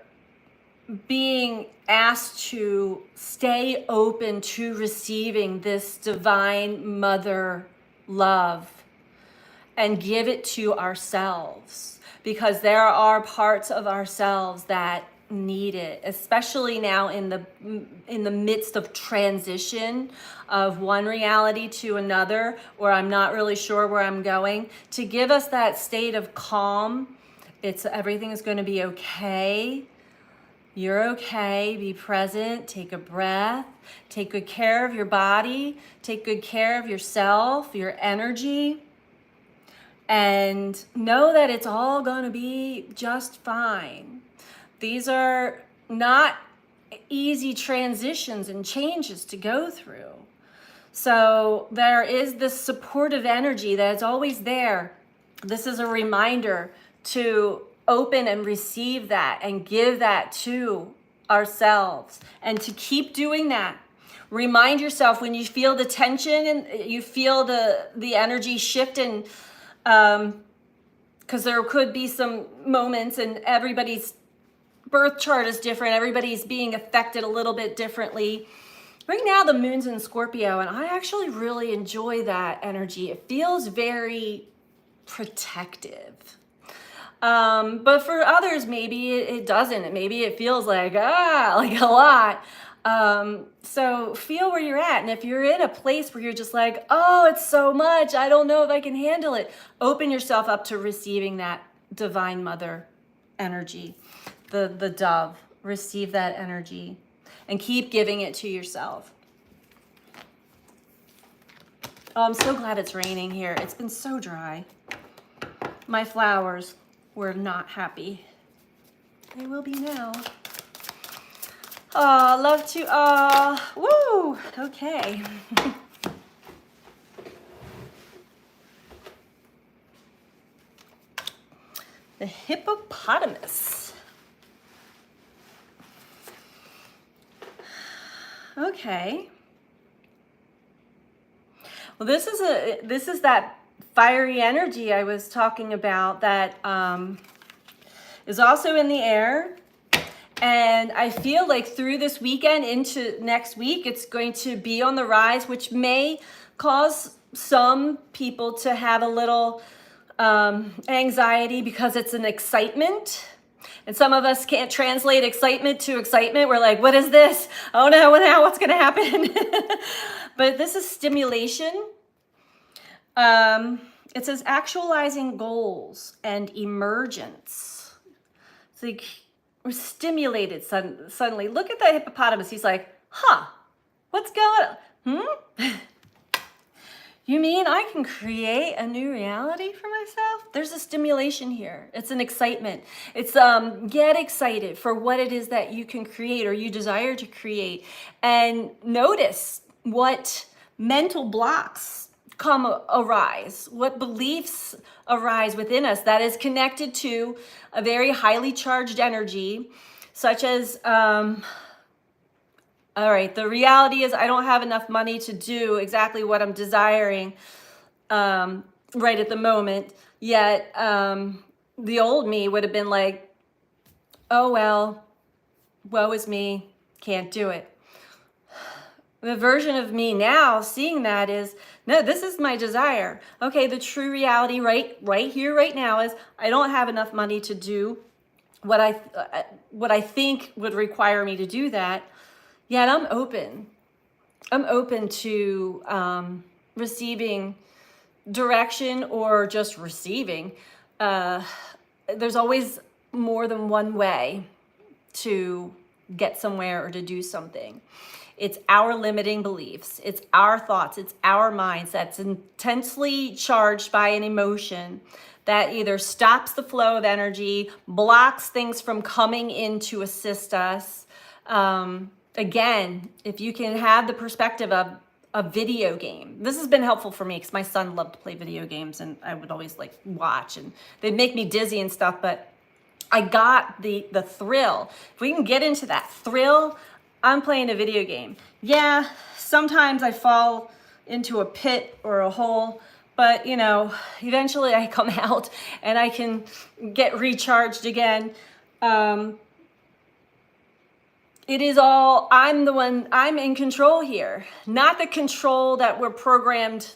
being asked to stay open to receiving this divine mother love and give it to ourselves, because there are parts of ourselves that need it, especially now in the midst of transition of one reality to another, or I'm not really sure where I'm going, to give us that state of calm. Everything is going to be okay. You're okay. Be present. Take a breath. Take good care of your body. Take good care of yourself, your energy, and know that it's all going to be just fine. These are not easy transitions and changes to go through. So there is this supportive energy that's always there This is a reminder to open and receive that and give that to ourselves, and to keep doing that. Remind yourself when you feel the tension and you feel the energy shift, and because there could be some moments, and everybody's birth chart is different. Everybody's being affected a little bit differently. Right now, the moon's in Scorpio, and I actually really enjoy that energy. It feels very protective. But for others, maybe it doesn't. Maybe it feels like a lot. So feel where you're at. And if you're in a place where you're just like, oh, it's so much, I don't know if I can handle it, open yourself up to receiving that divine mother energy, the dove. Receive that energy and keep giving it to yourself. Oh, I'm so glad it's raining here. It's been so dry. My flowers were not happy. They will be now. Oh, love to, woo, okay. The hippopotamus. Okay. Well, this is that fiery energy I was talking about that is also in the air. And I feel like through this weekend into next week, it's going to be on the rise, which may cause some people to have a little anxiety because it's an excitement. And some of us can't translate excitement to excitement. We're like, what is this? Oh no, what's going to happen? But this is stimulation. It says actualizing goals and emergence. It's like we're stimulated suddenly. Look at the hippopotamus. He's like, huh, what's going on? You mean I can create a new reality for myself? There's a stimulation here. It's an excitement. It's get excited for what it is that you can create or you desire to create. And notice what mental blocks arise, what beliefs arise within us that is connected to a very highly charged energy, such as, all right, the reality is I don't have enough money to do exactly what I'm desiring right at the moment. Yet the old me would have been like, oh, well, woe is me, can't do it. The version of me now seeing that is, no, this is my desire. Okay, the true reality right here, right now is I don't have enough money to do what I think would require me to do that. Yet I'm open. I'm open to receiving direction or just receiving. There's always more than one way to get somewhere or to do something. It's our limiting beliefs. It's our thoughts. It's our minds that's intensely charged by an emotion that either stops the flow of energy, blocks things from coming in to assist us. Again, if you can have the perspective of a video game. This has been helpful for me because my son loved to play video games and I would always like watch and they'd make me dizzy and stuff, but I got the thrill. If we can get into that thrill, I'm playing a video game. Yeah, sometimes I fall into a pit or a hole, but you know, eventually I come out and I can get recharged again. It is all, I'm in control here. Not the control that we're programmed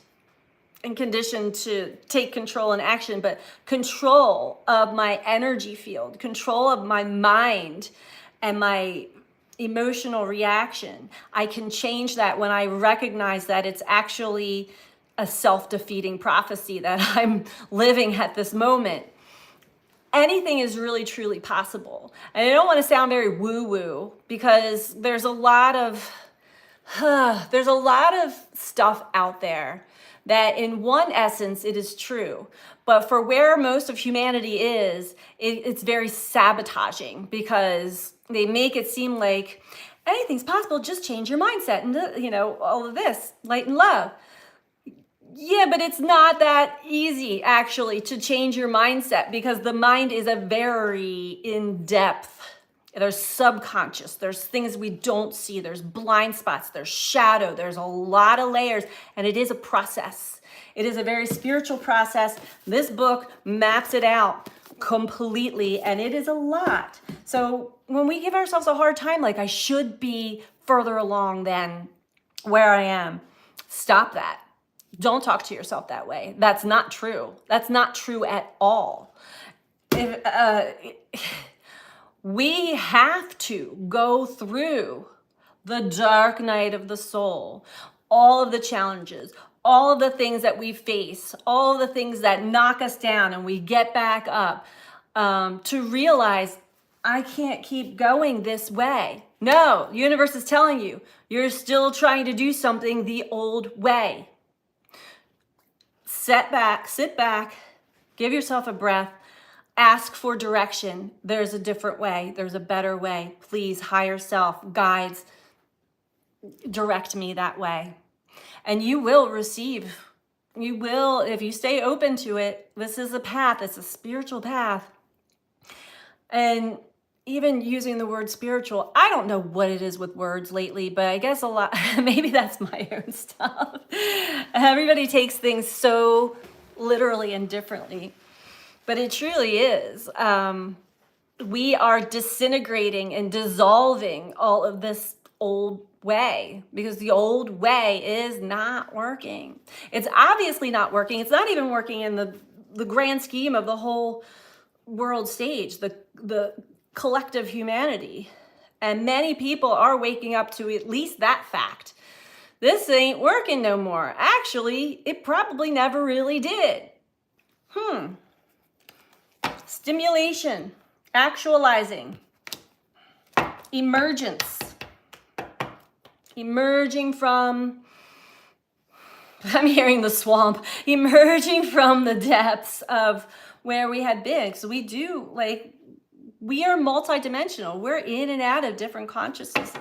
and conditioned to take control and action, but control of my energy field, control of my mind and my emotional reaction. I can change that when I recognize that it's actually a self-defeating prophecy that I'm living at this moment. Anything is really truly possible. And I don't want to sound very woo-woo because there's a lot of stuff out there that in one essence it is true, but for where most of humanity is, it's very sabotaging because they make it seem like anything's possible, just change your mindset and, you know, all of this, light and love. Yeah, but it's not that easy actually to change your mindset, because the mind is a very in-depth. There's subconscious, there's things we don't see, there's blind spots, there's shadow, there's a lot of layers, and it is a process. It is a very spiritual process. This book maps it out completely, and it is a lot. So when we give ourselves a hard time, like I should be further along than where I am, stop that. Don't talk to yourself that way. That's not true. That's not true at all. We have to go through the dark night of the soul, all of the challenges, all of the things that we face, all of the things that knock us down and we get back up, to realize I can't keep going this way. No, the universe is telling you, you're still trying to do something the old way. Sit back, give yourself a breath, ask for direction. There's a different way. There's a better way. Please, higher self, guides, direct me that way. And you will receive. You will, if you stay open to it. This is a path. It's a spiritual path. And even using the word spiritual, I don't know what it is with words lately, but I guess a lot, maybe that's my own stuff. Everybody takes things so literally and differently, but it truly is. We are disintegrating and dissolving all of this old way, because the old way is not working. It's obviously not working. It's not even working in the grand scheme of the whole world stage, the collective humanity. And many people are waking up to at least that fact. This ain't working no more. Actually, it probably never really did. Stimulation, actualizing, emergence, emerging from, I'm hearing the swamp, emerging from the depths of where we had been. So we do, like, we are multidimensional. We're in and out of different consciousnesses,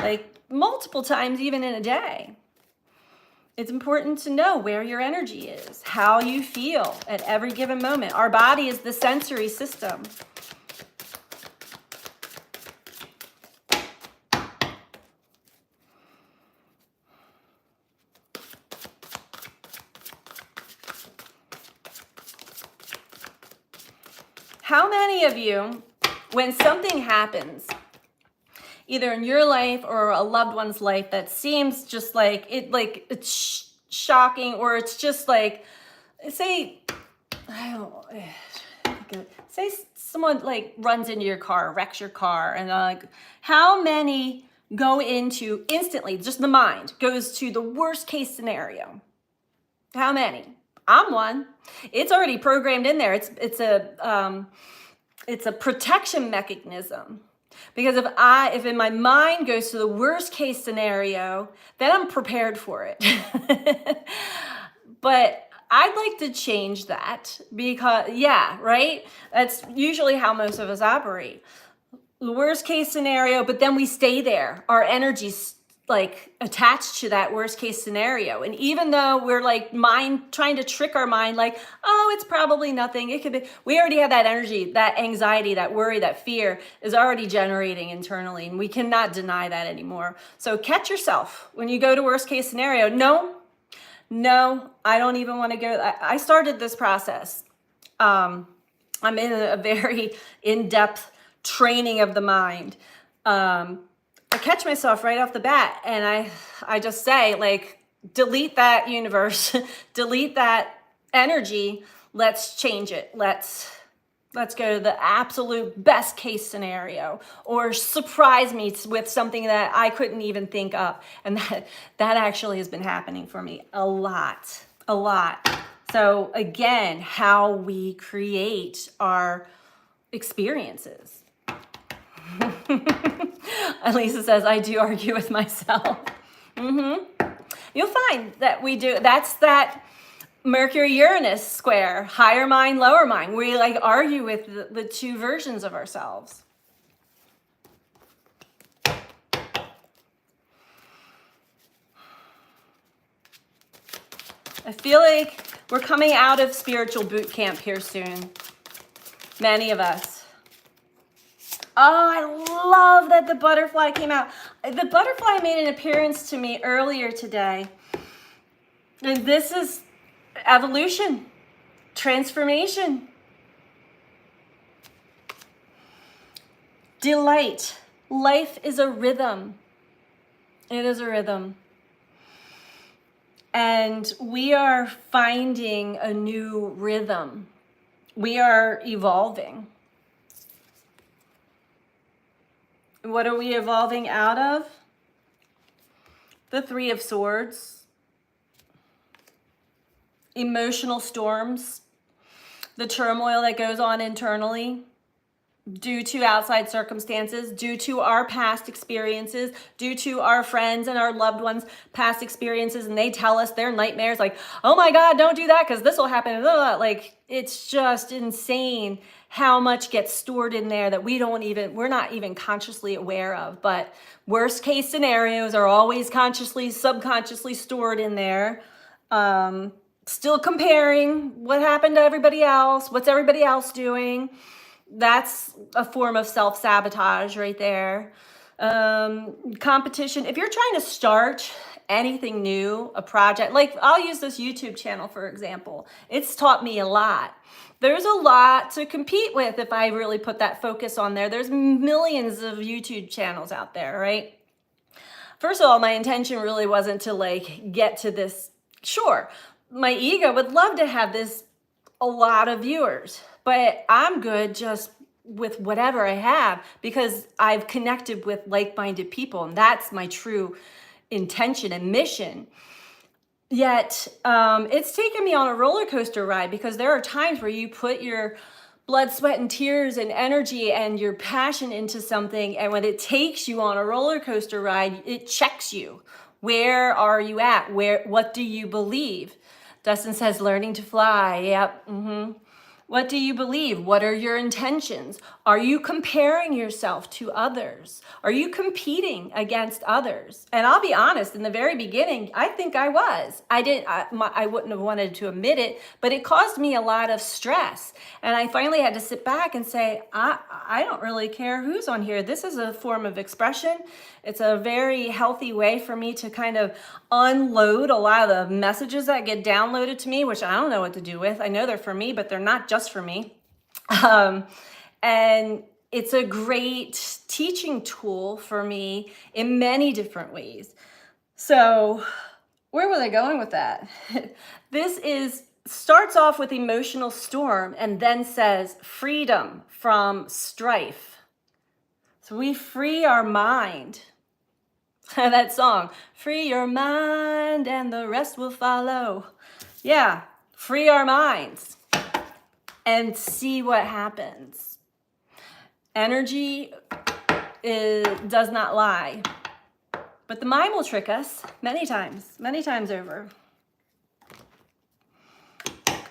like multiple times even in a day. It's important to know where your energy is, how you feel at every given moment. Our body is the sensory system. How many of you, when something happens, either in your life or a loved one's life, that seems just like it's shocking, or it's just like, say, I don't know, say someone like runs into your car, wrecks your car, and like, how many go into instantly, just the mind goes to the worst case scenario? How many? I'm one. It's already programmed in there. It's a protection mechanism. Because if in my mind goes to the worst case scenario, then I'm prepared for it. But I'd like to change that, because, yeah, right? That's usually how most of us operate. The worst case scenario, but then we stay there. Our energy's like attached to that worst case scenario. And even though we're like trying to trick our mind, like, oh, it's probably nothing, it could be, we already have that energy, that anxiety, that worry, that fear is already generating internally, and we cannot deny that anymore. So catch yourself when you go to worst case scenario. No, I don't even want to go. I started this process. I'm in a very in-depth training of the mind. I catch myself right off the bat, and I just say, like, delete that universe, delete that energy. Let's change it. Let's go to the absolute best case scenario, or surprise me with something that I couldn't even think of. And that actually has been happening for me a lot. So again, how we create our experiences. Elisa says, I do argue with myself. You'll find that we do. That's that Mercury-Uranus square, higher mind, lower mind. We like argue with the two versions of ourselves. I feel like we're coming out of spiritual boot camp here soon. Many of us. Oh, I love that the butterfly came out. The butterfly made an appearance to me earlier today. And this is evolution, transformation, delight. Life is a rhythm. It is a rhythm. And we are finding a new rhythm. We are evolving. What are we evolving out of? The Three of Swords. Emotional storms. The turmoil that goes on internally due to outside circumstances, due to our past experiences, due to our friends and our loved ones' past experiences, and they tell us their nightmares like, oh my God, don't do that because this will happen. Like, it's just insane how much gets stored in there that we're not even consciously aware of. But worst case scenarios are always consciously, subconsciously stored in there. Still comparing what happened to everybody else, what's everybody else doing. That's a form of self-sabotage right there. Competition. If you're trying to start anything new, a project, like I'll use this YouTube channel, for example. It's taught me a lot. There's a lot to compete with if I really put that focus on there. There's millions of YouTube channels out there, right? First of all, my intention really wasn't to like get to this. Sure, my ego would love to have a lot of viewers, but I'm good just with whatever I have because I've connected with like-minded people, and that's my true intention and mission. Yet it's taken me on a roller coaster ride because there are times where you put your blood, sweat, and tears and energy and your passion into something, and when it takes you on a roller coaster ride, it checks you. Where are you at? What do you believe? Dustin says, learning to fly. Yep. What do you believe? What are your intentions? Are you comparing yourself to others? Are you competing against others? And I'll be honest, in the very beginning, I think I was. I wouldn't have wanted to admit it, but it caused me a lot of stress. And I finally had to sit back and say, I don't really care who's on here. This is a form of expression. It's a very healthy way for me to kind of unload a lot of the messages that get downloaded to me, which I don't know what to do with. I know they're for me, but they're not just for me. And it's a great teaching tool for me in many different ways. So where was I going with that? This starts off with emotional storm and then says freedom from strife. So we free our mind. That song, free your mind and the rest will follow. Yeah, free our minds and see what happens. Energy does not lie, but the mind will trick us many times over. Get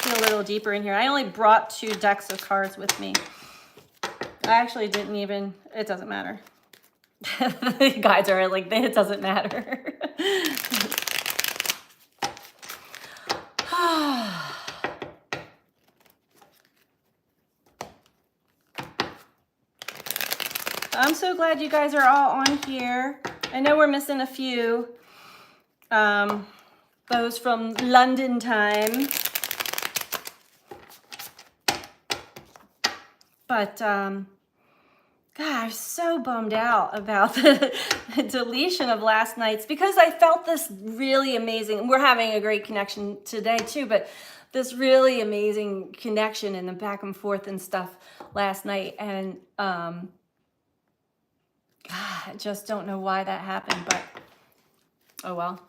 a little deeper in here. I only brought 2 decks of cards with me. I actually didn't even, it doesn't matter. The guides are like, it doesn't matter. I'm so glad you guys are all on here. I know we're missing a few. Those from London time. But, God, I'm so bummed out about the deletion of last night's because I felt this really amazing. We're having a great connection today too, but this really amazing connection and the back and forth and stuff last night. And God, I just don't know why that happened, but oh well.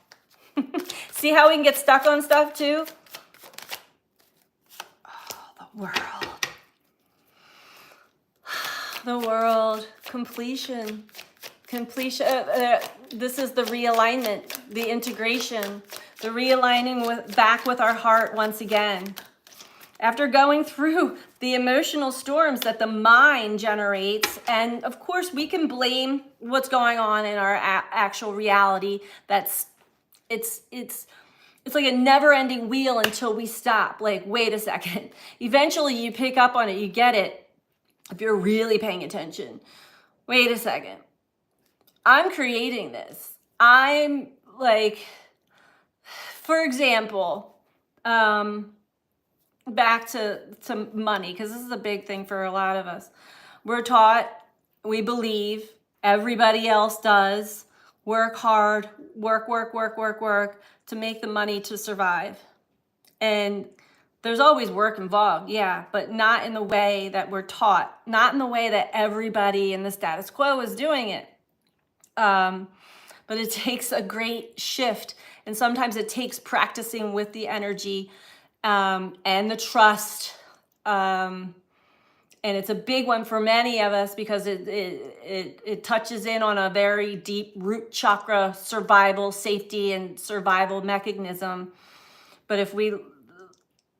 See how we can get stuck on stuff too? Oh, the world. The world, completion. This is the realignment, the integration, the realigning back with our heart once again. After going through the emotional storms that the mind generates, and of course we can blame what's going on in our actual reality. It's it's like a never-ending wheel until we stop. Like, wait a second. Eventually you pick up on it, you get it, if you're really paying attention. Wait a second. I'm creating this. I'm like, for example, back to money, because this is a big thing for a lot of us. We're taught, we believe, everybody else does, work hard, work to make the money to survive. And there's always work involved, yeah, but not in the way that we're taught, not in the way that everybody in the status quo is doing it. But it takes a great shift, and sometimes it takes practicing with the energy and the trust. And it's a big one for many of us because it touches in on a very deep root chakra survival, safety, and survival mechanism. But if we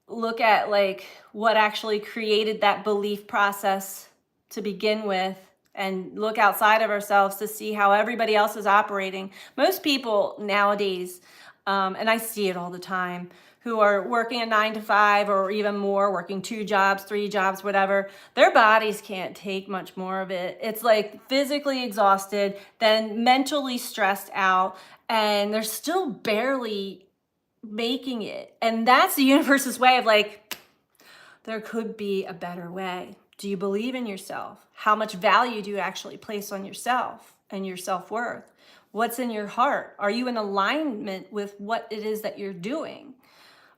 look at like what actually created that belief process to begin with, and look outside of ourselves to see how everybody else is operating. Most people nowadays, and I see it all the time, who are working a 9 to 5 or even more, working 2 jobs, 3 jobs, whatever, their bodies can't take much more of it. It's like physically exhausted, then mentally stressed out, and they're still barely making it. And that's the universe's way of like, there could be a better way. Do you believe in yourself? How much value do you actually place on yourself and your self-worth? What's in your heart? Are you in alignment with what it is that you're doing?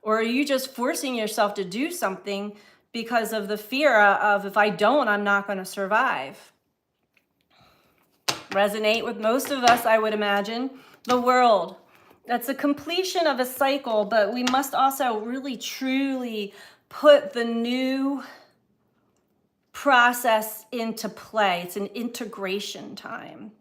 Or are you just forcing yourself to do something because of the fear of, if I don't, I'm not going to survive? Resonate with most of us, I would imagine. The world. That's a completion of a cycle, but we must also really, truly put the new process into play. It's an integration time.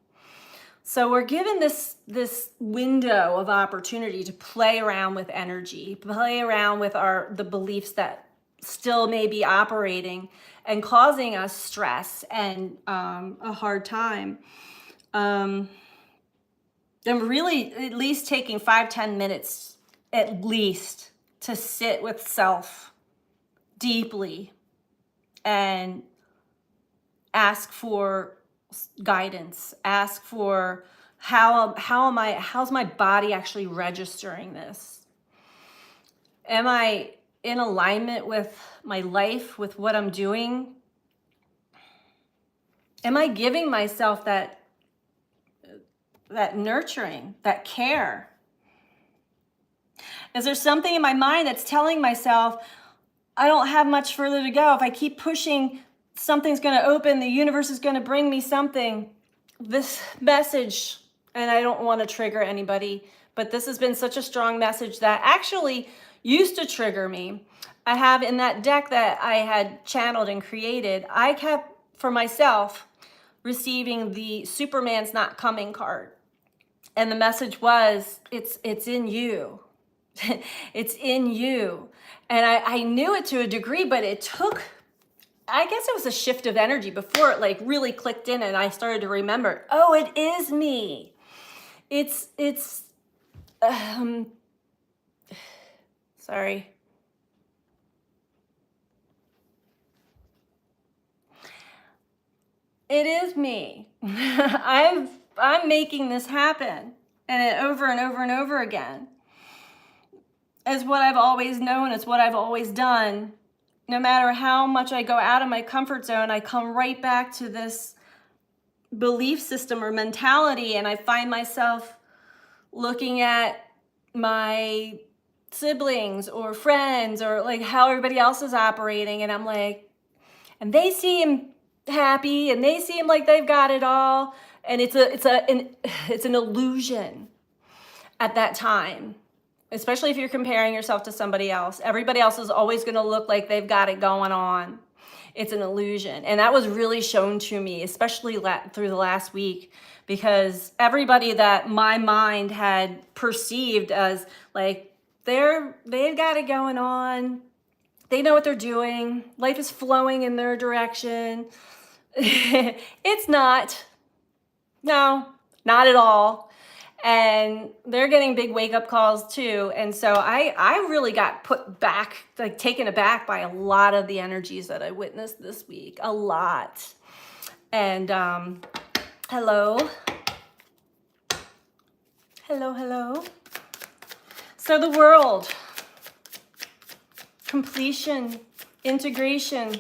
So we're given this window of opportunity to play around with energy, play around with the beliefs that still may be operating and causing us stress and a hard time. And really at least taking 5-10 minutes at least to sit with self deeply and ask for guidance, ask for how's my body actually registering this? Am I in alignment with my life, with what I'm doing? Am I giving myself that nurturing, that care? Is there something in my mind that's telling myself, I don't have much further to go? If I keep pushing, something's going to open, the universe is going to bring me something. This message, and I don't want to trigger anybody, but this has been such a strong message that actually used to trigger me. I have in that deck that I had channeled and created, I kept for myself receiving the Superman's Not Coming card. And the message was, it's in you. It's in you. And I knew it to a degree, but it took, I guess it was a shift of energy before it like really clicked in and I started to remember, oh, it is me. Sorry. It is me. I'm making this happen, and over and over and over again. It's what I've always known. It's what I've always done. No matter how much I go out of my comfort zone, I come right back to this belief system or mentality, and I find myself looking at my siblings or friends or like how everybody else is operating, and I'm like, and they seem happy and they seem like they've got it all, and it's an illusion at that time. Especially if you're comparing yourself to somebody else. Everybody else is always going to look like they've got it going on. It's an illusion. And that was really shown to me, especially through the last week, because everybody that my mind had perceived as like, they've got it going on. They know what they're doing. Life is flowing in their direction. It's not. No, not at all. and they're getting big wake up calls too. And so I really got put back, like taken aback by a lot of the energies that I witnessed this week, a lot. And hello. Hello. So the world, completion, integration,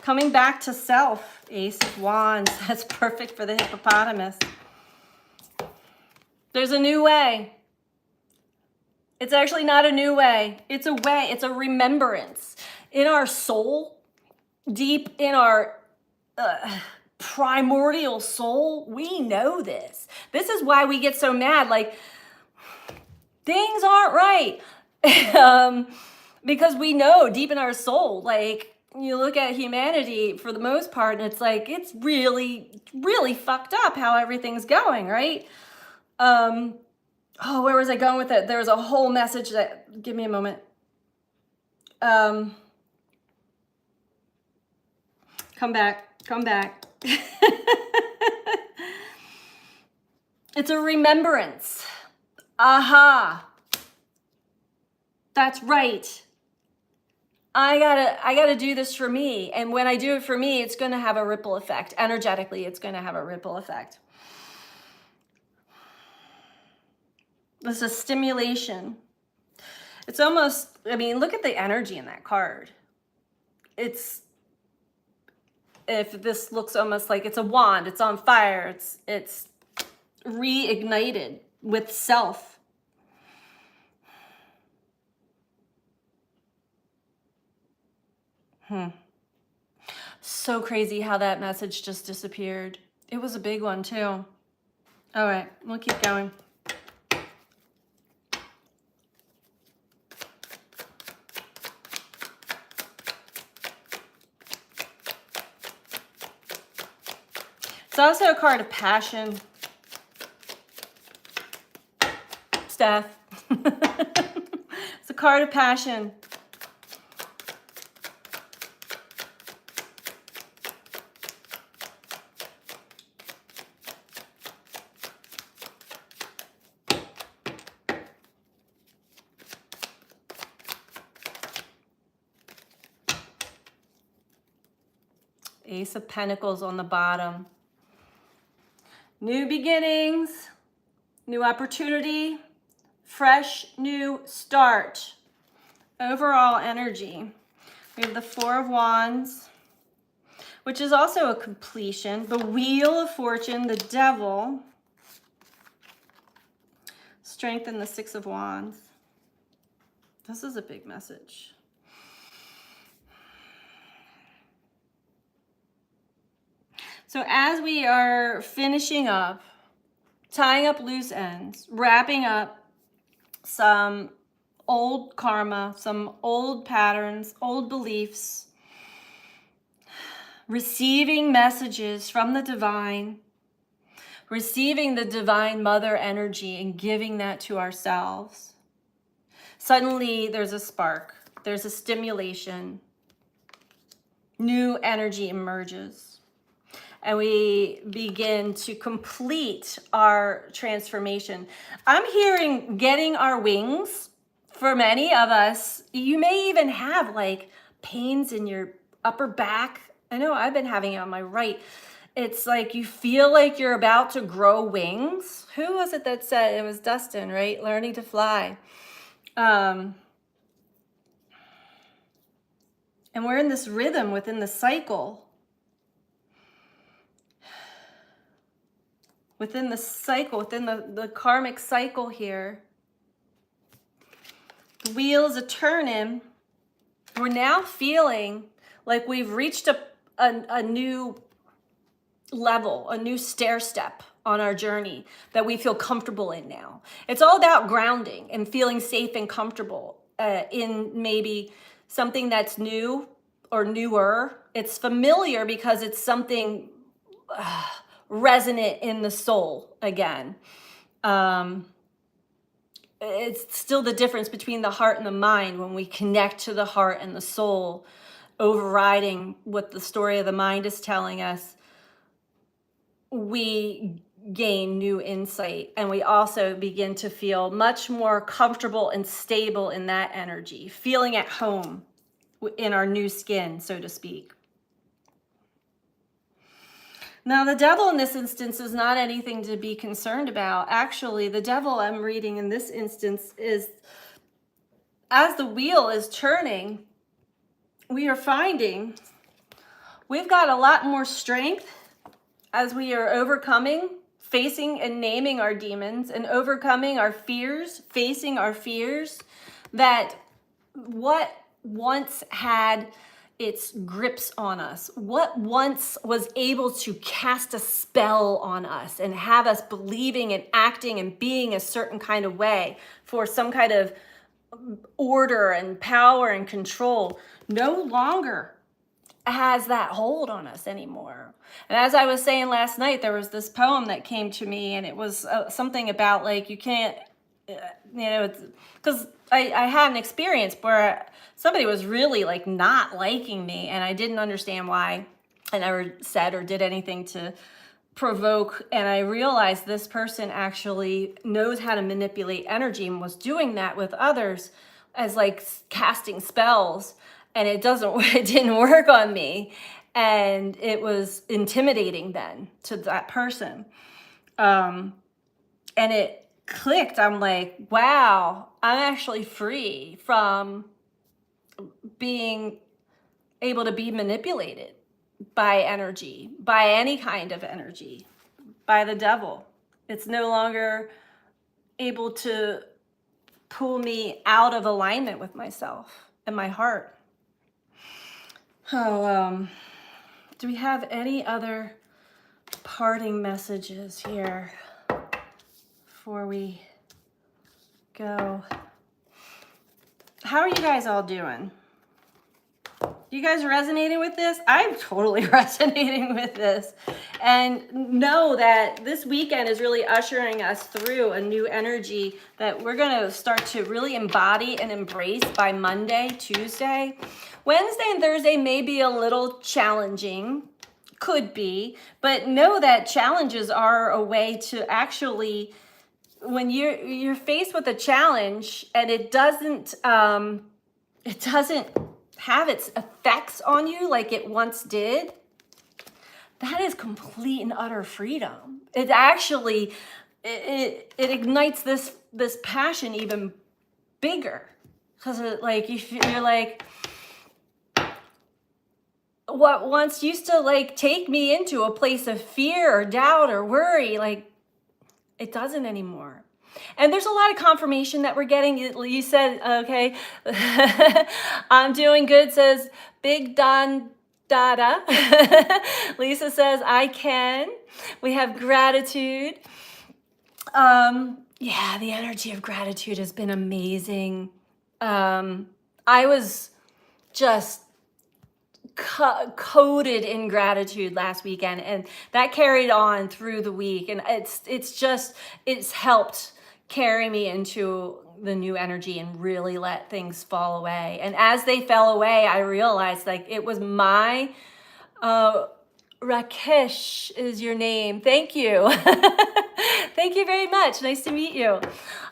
coming back to self. Ace of Wands, that's perfect for the hippopotamus. There's a new way. It's actually not a new way. It's a way, it's a remembrance. In our soul, deep in our primordial soul, we know this. This is why we get so mad, like, things aren't right. Because we know deep in our soul, like, you look at humanity for the most part, and it's like, it's really, really fucked up how everything's going, right? Oh, where was I going with it? There was a whole message that, give me a moment. Come back. It's a remembrance. Aha. That's right. I gotta do this for me. And when I do it for me, it's gonna have a ripple effect. Energetically, it's gonna have a ripple effect. This is stimulation. It's almost, I mean, look at the energy in that card. If this looks almost like it's a wand, it's on fire, it's reignited with self. So crazy how that message just disappeared. It was a big one too. All right, we'll keep going. It's also a card of passion. Steph. It's a card of passion. Ace of Pentacles on the bottom. New beginnings, new opportunity, fresh new start. Overall energy. We have the Four of Wands, which is also a completion. The Wheel of Fortune, the Devil, Strength, and the Six of Wands. This is a big message. So as we are finishing up, tying up loose ends, wrapping up some old karma, some old patterns, old beliefs, receiving messages from the divine, receiving the divine mother energy and giving that to ourselves. Suddenly there's a spark, there's a stimulation, new energy emerges. And we begin to complete our transformation. I'm hearing getting our wings for many of us. You may even have like pains in your upper back. I know I've been having it on my right. It's like you feel like you're about to grow wings. Who was it that said? It was Dustin, right? Learning to fly. And we're in this rhythm within the cycle. Within the cycle, within the karmic cycle here. The wheels are turning. We're now feeling like we've reached a new level, a new stair step on our journey that we feel comfortable in now. It's all about grounding and feeling safe and comfortable in maybe something that's new or newer. It's familiar because it's something resonant in the soul again. It's still the difference between the heart and the mind when we connect to the heart and the soul, overriding what the story of the mind is telling us. We gain new insight, and we also begin to feel much more comfortable and stable in that energy, feeling at home in our new skin, so to speak. Now, the devil in this instance is not anything to be concerned about. Actually, the devil I'm reading in this instance is, as the wheel is turning, we are finding we've got a lot more strength as we are overcoming, facing and naming our demons and overcoming our fears, facing our fears, that what once had its grips on us, what once was able to cast a spell on us and have us believing and acting and being a certain kind of way for some kind of order and power and control, no longer has that hold on us anymore. And as I was saying last night, there was this poem that came to me, and it was something about like, you can't, because I had an experience where somebody was really like not liking me, and I didn't understand why. I never said or did anything to provoke, and I realized this person actually knows how to manipulate energy and was doing that with others as like casting spells, and it didn't work on me, and it was intimidating then to that person. And it clicked. I'm like, wow, I'm actually free from being able to be manipulated by energy, by any kind of energy, by the devil. It's no longer able to pull me out of alignment with myself and my heart. Oh, do we have any other parting messages here before we go? How are you guys all doing? You guys resonating with this? I'm totally resonating with this. And know that this weekend is really ushering us through a new energy that we're going to start to really embody and embrace by Monday, Tuesday. Wednesday and Thursday may be a little challenging, could be, but know that challenges are a way to actually, when you're faced with a challenge and it doesn't have its effects on you like it once did, that is complete and utter freedom. It actually, it ignites this passion even bigger, because like you're like, what once used to like take me into a place of fear or doubt or worry, like it doesn't anymore. And there's a lot of confirmation that we're getting. You said, okay, I'm doing good, says Big Don Dada. Lisa says, I can. We have gratitude. Yeah, the energy of gratitude has been amazing. I was just coated in gratitude last weekend, and that carried on through the week, and it's helped carry me into the new energy and really let things fall away. And as they fell away, I realized like it was my Rakesh is your name. Thank you. Thank you very much. Nice to meet you.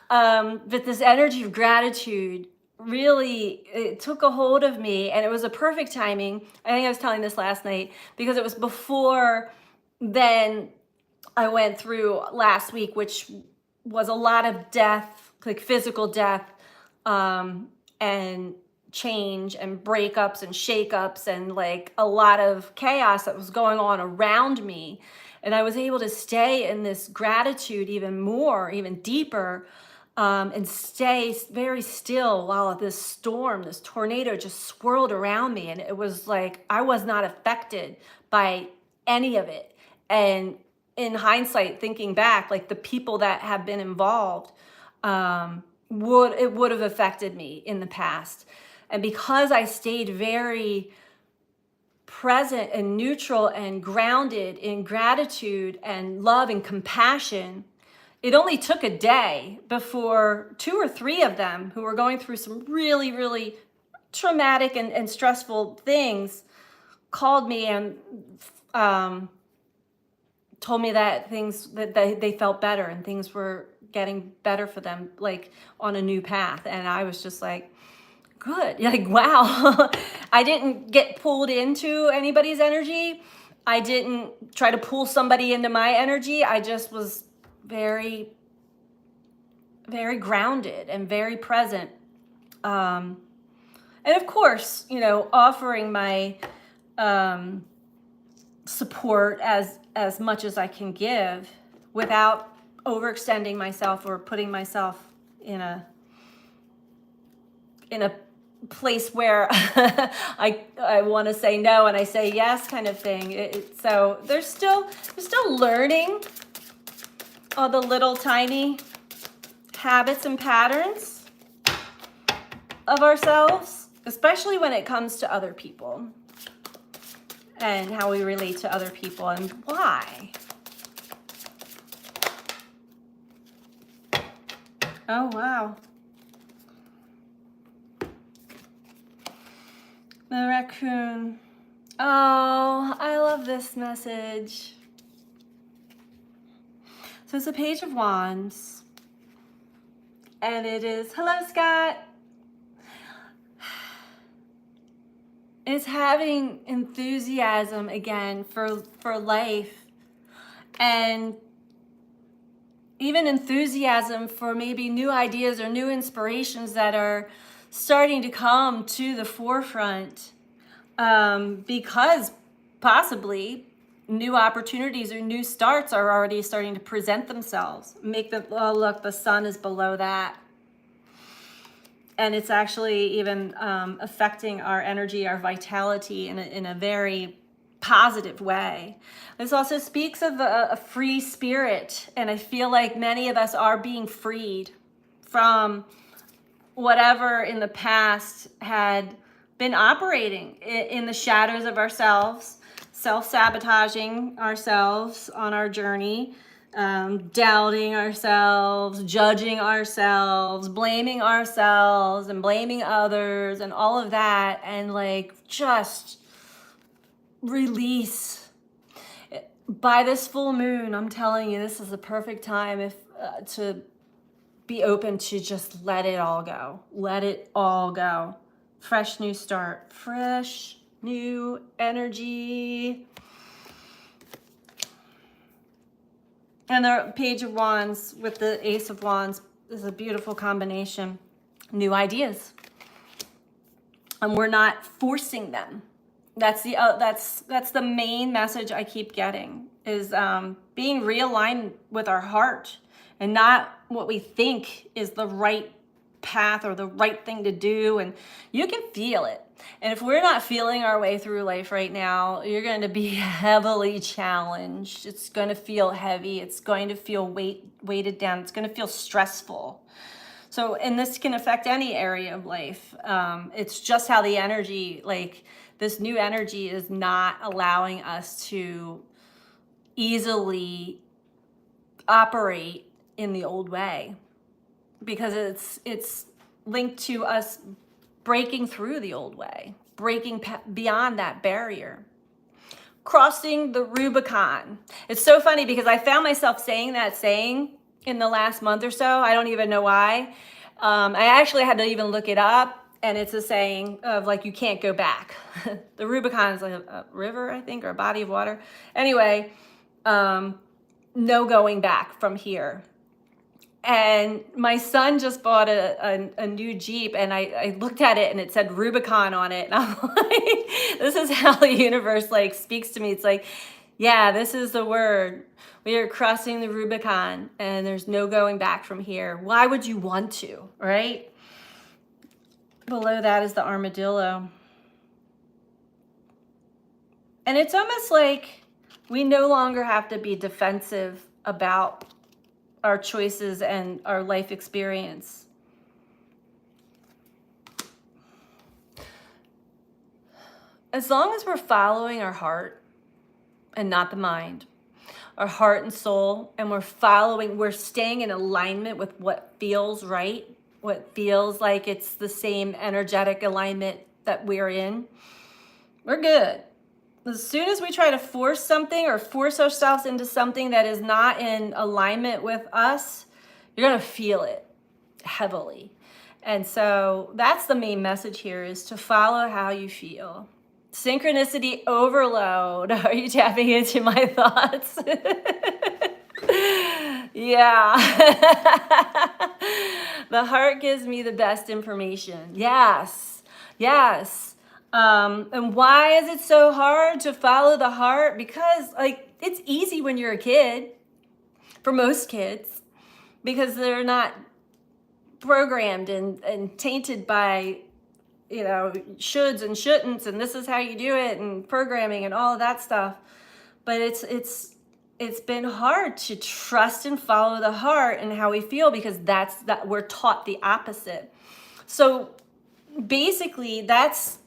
But this energy of gratitude really, it took a hold of me, and it was a perfect timing. I think I was telling this last night because it was before then I went through last week, which was a lot of death, like physical death, and change and breakups and shakeups and like a lot of chaos that was going on around me. And I was able to stay in this gratitude even more, even deeper, and stay very still while this storm, this tornado just swirled around me. And it was like, I was not affected by any of it. And in hindsight, thinking back, like the people that have been involved, would have affected me in the past. And because I stayed very present and neutral and grounded in gratitude and love and compassion, it only took a day before 2 or 3 of them who were going through some really, really traumatic and stressful things called me and told me that they felt better and things were getting better for them, like on a new path. And I was just like, good, like, wow. I didn't get pulled into anybody's energy. I didn't try to pull somebody into my energy. I just was very, very grounded and very present. And of course, you know, offering my support as much as I can give without overextending myself or putting myself in a place where I want to say no and I say yes, kind of thing. So there's still learning all the little tiny habits and patterns of ourselves, especially when it comes to other people and how we relate to other people and why. Oh, wow. The raccoon. Oh, I love this message. So it's a Page of Wands. And it is, hello, Scott. It's having enthusiasm again for life. And even enthusiasm for maybe new ideas or new inspirations that are starting to come to the forefront, because possibly new opportunities or new starts are already starting to present themselves. Oh, look, the sun is below that. And it's actually even affecting our energy, our vitality in a very positive way. This also speaks of a free spirit. And I feel like many of us are being freed from whatever in the past had been operating in the shadows of ourselves, self-sabotaging ourselves on our journey, doubting ourselves, judging ourselves, blaming ourselves and blaming others and all of that, and like just release. By this full moon, I'm telling you, this is the perfect time to be open to just let it all go. Let it all go. Fresh new start. Fresh new energy. And the Page of Wands with the Ace of Wands is a beautiful combination. New ideas. And we're not forcing them. That's the main message I keep getting, is being realigned with our heart and not what we think is the right path or the right thing to do. And you can feel it. And if we're not feeling our way through life right now, you're going to be heavily challenged. It's going to feel heavy. It's going to feel weighted down. It's going to feel stressful. So, and this can affect any area of life. It's just how the energy, like this new energy, is not allowing us to easily operate in the old way, because it's linked to us breaking through the old way, breaking beyond that barrier, crossing the Rubicon. It's so funny because I found myself saying that saying in the last month or so. I don't even know why. I actually had to even look it up, and it's a saying of like, you can't go back. The Rubicon is like a river, I think, or a body of water. Anyway, no going back from here. And my son just bought a new Jeep, and I looked at it and it said Rubicon on it. And I'm like, this is how the universe like speaks to me. It's like, yeah, this is the word. We are crossing the Rubicon and there's no going back from here. Why would you want to, right? Below that is the armadillo. And it's almost like we no longer have to be defensive about our choices and our life experience. As long as we're following our heart and not the mind, our heart and soul, and we're staying in alignment with what feels right, what feels like it's the same energetic alignment that we're in, we're good. as soon as we try to force something or force ourselves into something that is not in alignment with us, you're going to feel it heavily. And so that's the main message here, is to follow how you feel. Synchronicity overload. Are you tapping into my thoughts? Yeah. The heart gives me the best information. Yes. Yes. And why is it so hard to follow the heart? Because like it's easy when you're a kid, for most kids, because they're not programmed and tainted by, you know, shoulds and shouldn'ts and this is how you do it and programming and all of that stuff. But it's been hard to trust and follow the heart and how we feel, because that we're taught the opposite. So basically that's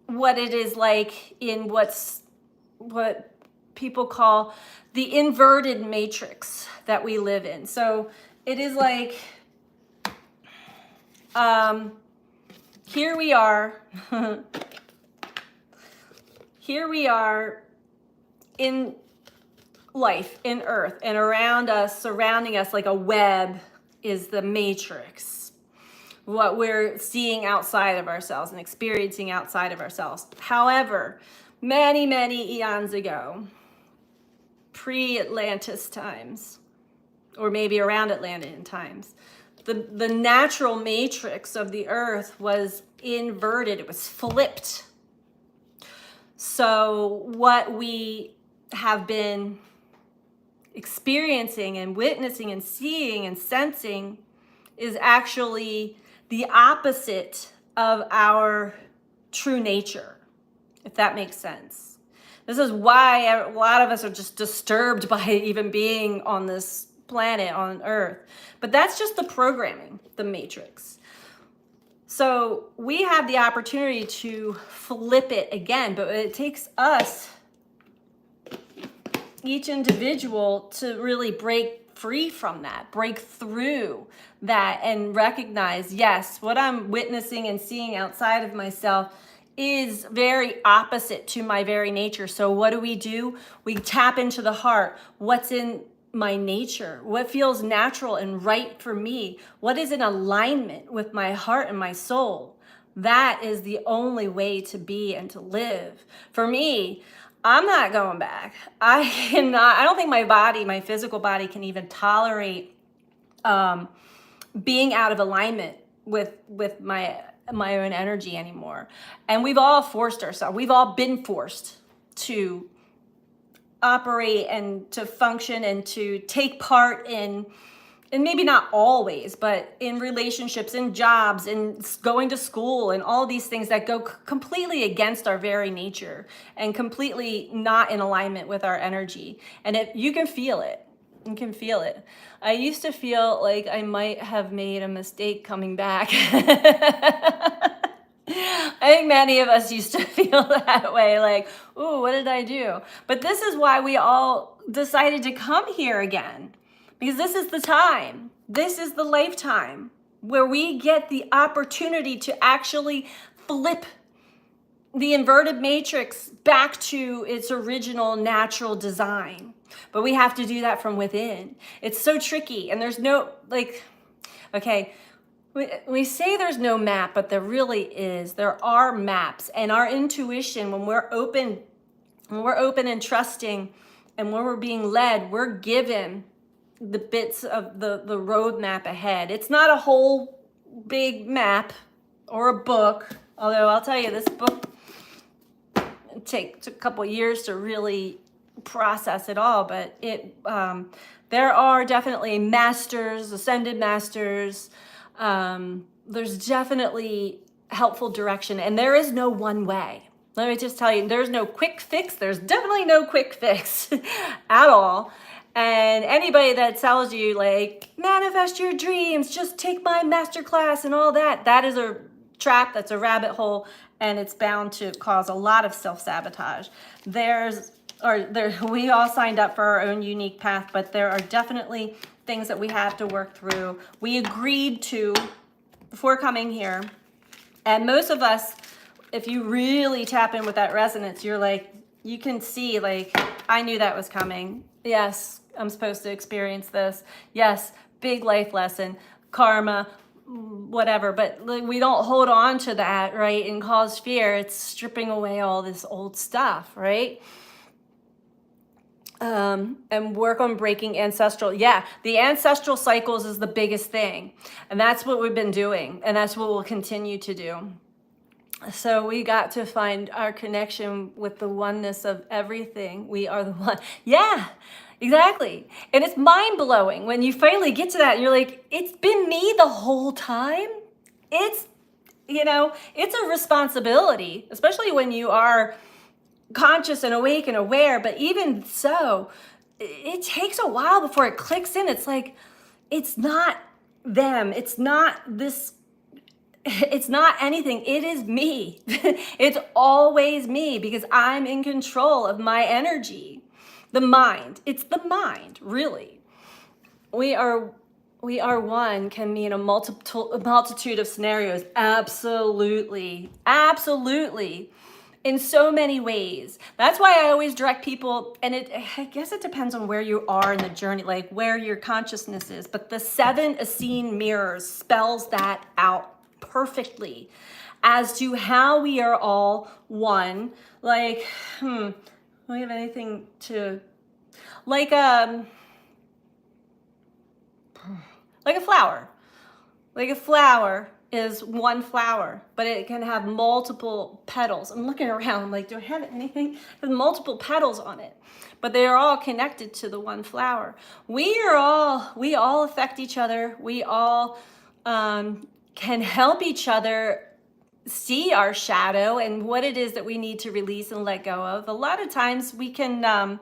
what it is like in what people call the inverted matrix that we live in. So it is like, here we are, here we are in life, in earth, and around us, surrounding us like a web is the matrix. What we're seeing outside of ourselves and experiencing outside of ourselves. However, many, many eons ago, pre-Atlantis times, or maybe around Atlantean times, the natural matrix of the earth was inverted. It was flipped. So what we have been experiencing and witnessing and seeing and sensing is actually the opposite of our true nature, if that makes sense. This is why a lot of us are just disturbed by even being on this planet, on Earth. But that's just the programming, the matrix. So we have the opportunity to flip it again, but it takes us, each individual, to really break free from that, break through that, and recognize, yes, what I'm witnessing and seeing outside of myself is very opposite to my very nature. So what do? We tap into the heart. What's in my nature? What feels natural and right for me? What is in alignment with my heart and my soul? That is the only way to be and to live. For me, I'm not going back. I don't think my body, my physical body, can even tolerate being out of alignment with my own energy anymore. And we've all forced ourselves. We've all been forced to operate and to function and to take part in, and maybe not always, but in relationships, in jobs, in going to school, and all these things that go completely against our very nature and completely not in alignment with our energy. And you can feel it. You can feel it. I used to feel like I might have made a mistake coming back. I think many of us used to feel that way, like, ooh, what did I do? But this is why we all decided to come here again. Because this is the time, this is the lifetime where we get the opportunity to actually flip the inverted matrix back to its original natural design. But we have to do that from within. It's so tricky, and there's no, like, okay, we say there's no map, but there really is. There are maps, and our intuition, when we're open and trusting, and when we're being led, we're given the bits of the roadmap ahead. It's not a whole big map or a book, although I'll tell you, this book took a couple years to really process it all, but there are definitely masters, ascended masters. There's definitely helpful direction, and there is no one way. Let me just tell you, there's no quick fix. There's definitely no quick fix at all. And anybody that tells you, like, manifest your dreams, just take my masterclass and all that, that is a trap, that's a rabbit hole, and it's bound to cause a lot of self-sabotage. We all signed up for our own unique path, but there are definitely things that we have to work through. We agreed to before coming here, and most of us, if you really tap in with that resonance, you're like, you can see, like, I knew that was coming. Yes, I'm supposed to experience this. Yes, big life lesson, karma, whatever. But like, we don't hold on to that, right, and cause fear. It's stripping away all this old stuff, right? And work on breaking ancestral. Yeah, the ancestral cycles is the biggest thing. And that's what we've been doing. And that's what we'll continue to do. So we got to find our connection with the oneness of everything. We are the one. Yeah, exactly. And it's mind blowing when you finally get to that and you're like, it's been me the whole time. It's, it's a responsibility, especially when you are conscious and awake and aware. But even so, it takes a while before it clicks in. It's like, it's not them. It's not this. It's not anything. It is me. It's always me because I'm in control of my energy. The mind. It's the mind, really. We are one can mean a multitude of scenarios. Absolutely. Absolutely. In so many ways. That's why I always direct people, and I guess it depends on where you are in the journey, like where your consciousness is. But the 7 Essene mirrors spells that out perfectly as to how we are all one. Like, do we have anything to, like a flower. Like a flower is one flower, but it can have multiple petals. I'm looking around, I'm like, do I have anything with multiple petals on it? But they are all connected to the one flower. We all affect each other. We all can help each other see our shadow and what it is that we need to release and let go of. A lot of times we can,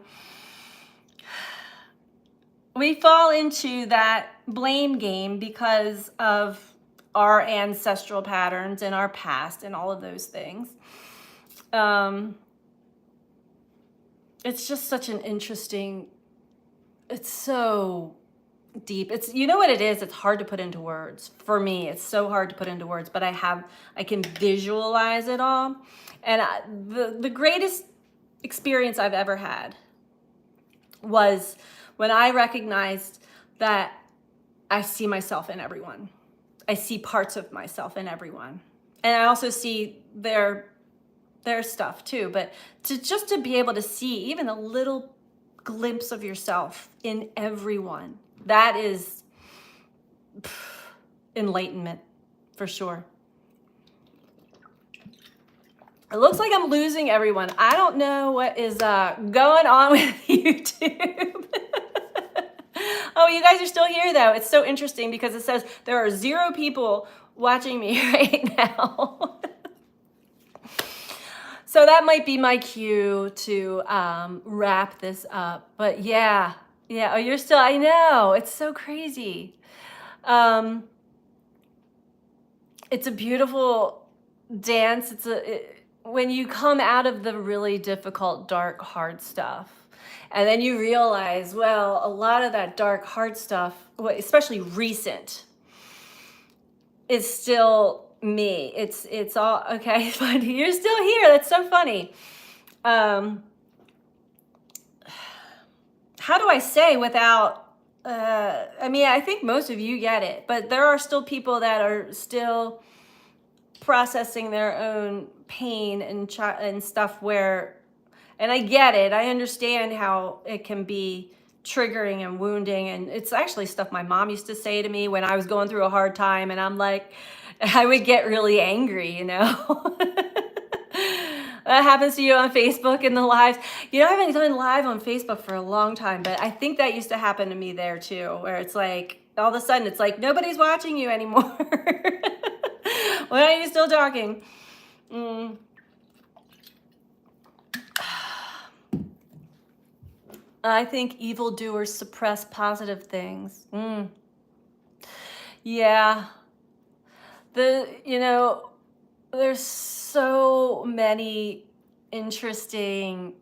we fall into that blame game because of our ancestral patterns and our past and all of those things. It's just such an interesting, it's so deep. It's, you know what it is? It's hard to put into words. For me, it's so hard to put into words, but I can visualize it all. And the greatest experience I've ever had was when I recognized that I see myself in everyone. I see parts of myself in everyone. And I also see their stuff too. But to be able to see even a little glimpse of yourself in everyone, that is enlightenment for sure. It looks like I'm losing everyone. I don't know what is going on with YouTube. Oh, you guys are still here though. It's so interesting because it says there are 0 people watching me right now. So that might be my cue to wrap this up. But yeah. Oh, you're still, I know. It's so crazy. It's a beautiful dance. When you come out of the really difficult, dark, hard stuff, and then you realize, well, a lot of that dark, hard stuff, especially recent, is still me. It's all okay. Funny, you're still here. That's so funny. How do I say without? I mean, I think most of you get it, but there are still people that are still processing their own pain and stuff where, and I get it. I understand how it can be triggering and wounding. And it's actually stuff my mom used to say to me when I was going through a hard time. And I'm like, I would get really angry, you know? That happens to you on Facebook in the lives. You know, I haven't done live on Facebook for a long time, but I think that used to happen to me there too, where it's like, all of a sudden it's like, nobody's watching you anymore. Why are you still talking? I think evildoers suppress positive things. Yeah. There's so many interesting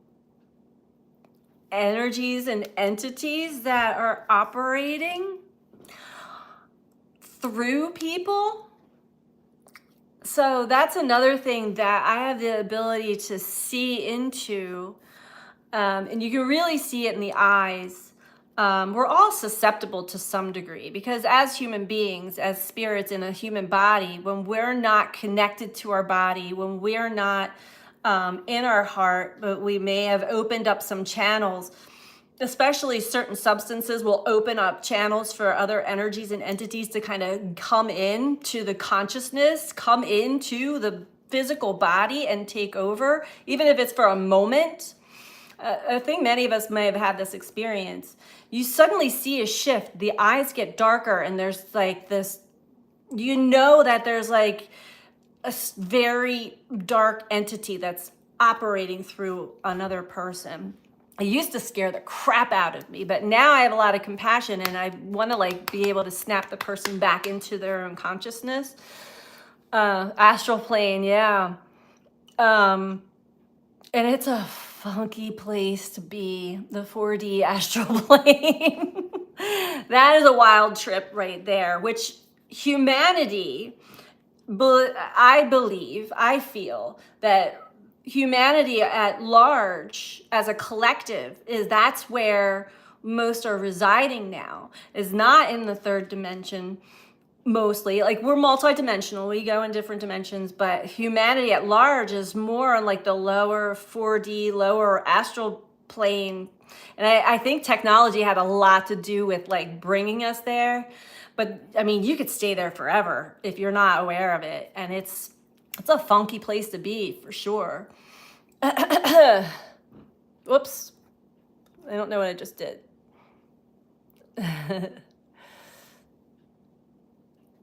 energies and entities that are operating through people. So that's another thing that I have the ability to see into, and you can really see it in the eyes. We're all susceptible to some degree because, as human beings, as spirits in a human body, when we're not connected to our body, when we're not in our heart, but we may have opened up some channels, especially certain substances will open up channels for other energies and entities to kind of come in to the consciousness, come into the physical body and take over, even if it's for a moment. I think many of us may have had this experience. You suddenly see a shift, the eyes get darker, and there's like this, that there's like a very dark entity that's operating through another person. It used to scare the crap out of me, but now I have a lot of compassion and I want to like be able to snap the person back into their own consciousness. Astral plane, yeah. And it's a funky place to be, the 4D astral plane. That is a wild trip right there, which humanity, I feel that humanity at large as a collective that's where most are residing now, is not in the third dimension mostly. Like, we're multidimensional, we go in different dimensions, but humanity at large is more on like the lower 4D, lower astral plane. And I think technology had a lot to do with like bringing us there. But I mean, you could stay there forever if you're not aware of it. And it's a funky place to be for sure. Whoops. I don't know what I just did.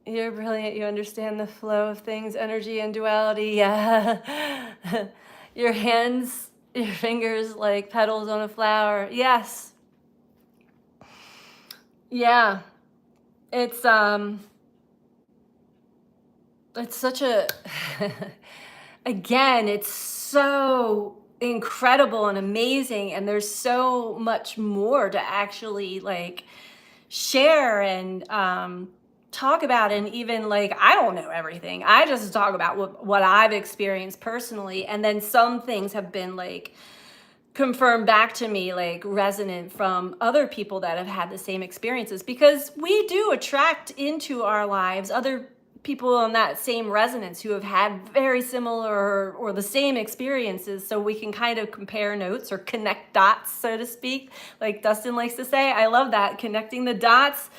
You're brilliant. You understand the flow of things, energy and duality. Yeah. Your hands, your fingers like petals on a flower. Yes. Yeah. It's such a again, it's so incredible and amazing, and there's so much more to actually like share and talk about. And even like, I don't know everything, I just talk about what I've experienced personally, and then some things have been like confirmed back to me, like resonant from other people that have had the same experiences, because we do attract into our lives other people on that same resonance who have had very similar or the same experiences, so we can kind of compare notes or connect dots, so to speak, like Dustin likes to say. I love that, connecting the dots.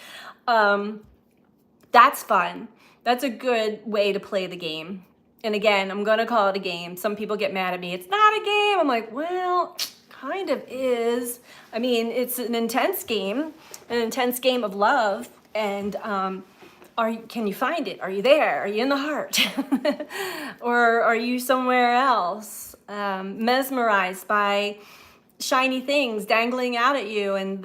That's fun. That's a good way to play the game. And again, I'm gonna call it a game. Some people get mad at me, it's not a game. I'm like, well, kind of is. I mean, it's an intense game of love. And can you find it? Are you there? Are you in the heart? Or are you somewhere else? Mesmerized by shiny things dangling out at you, and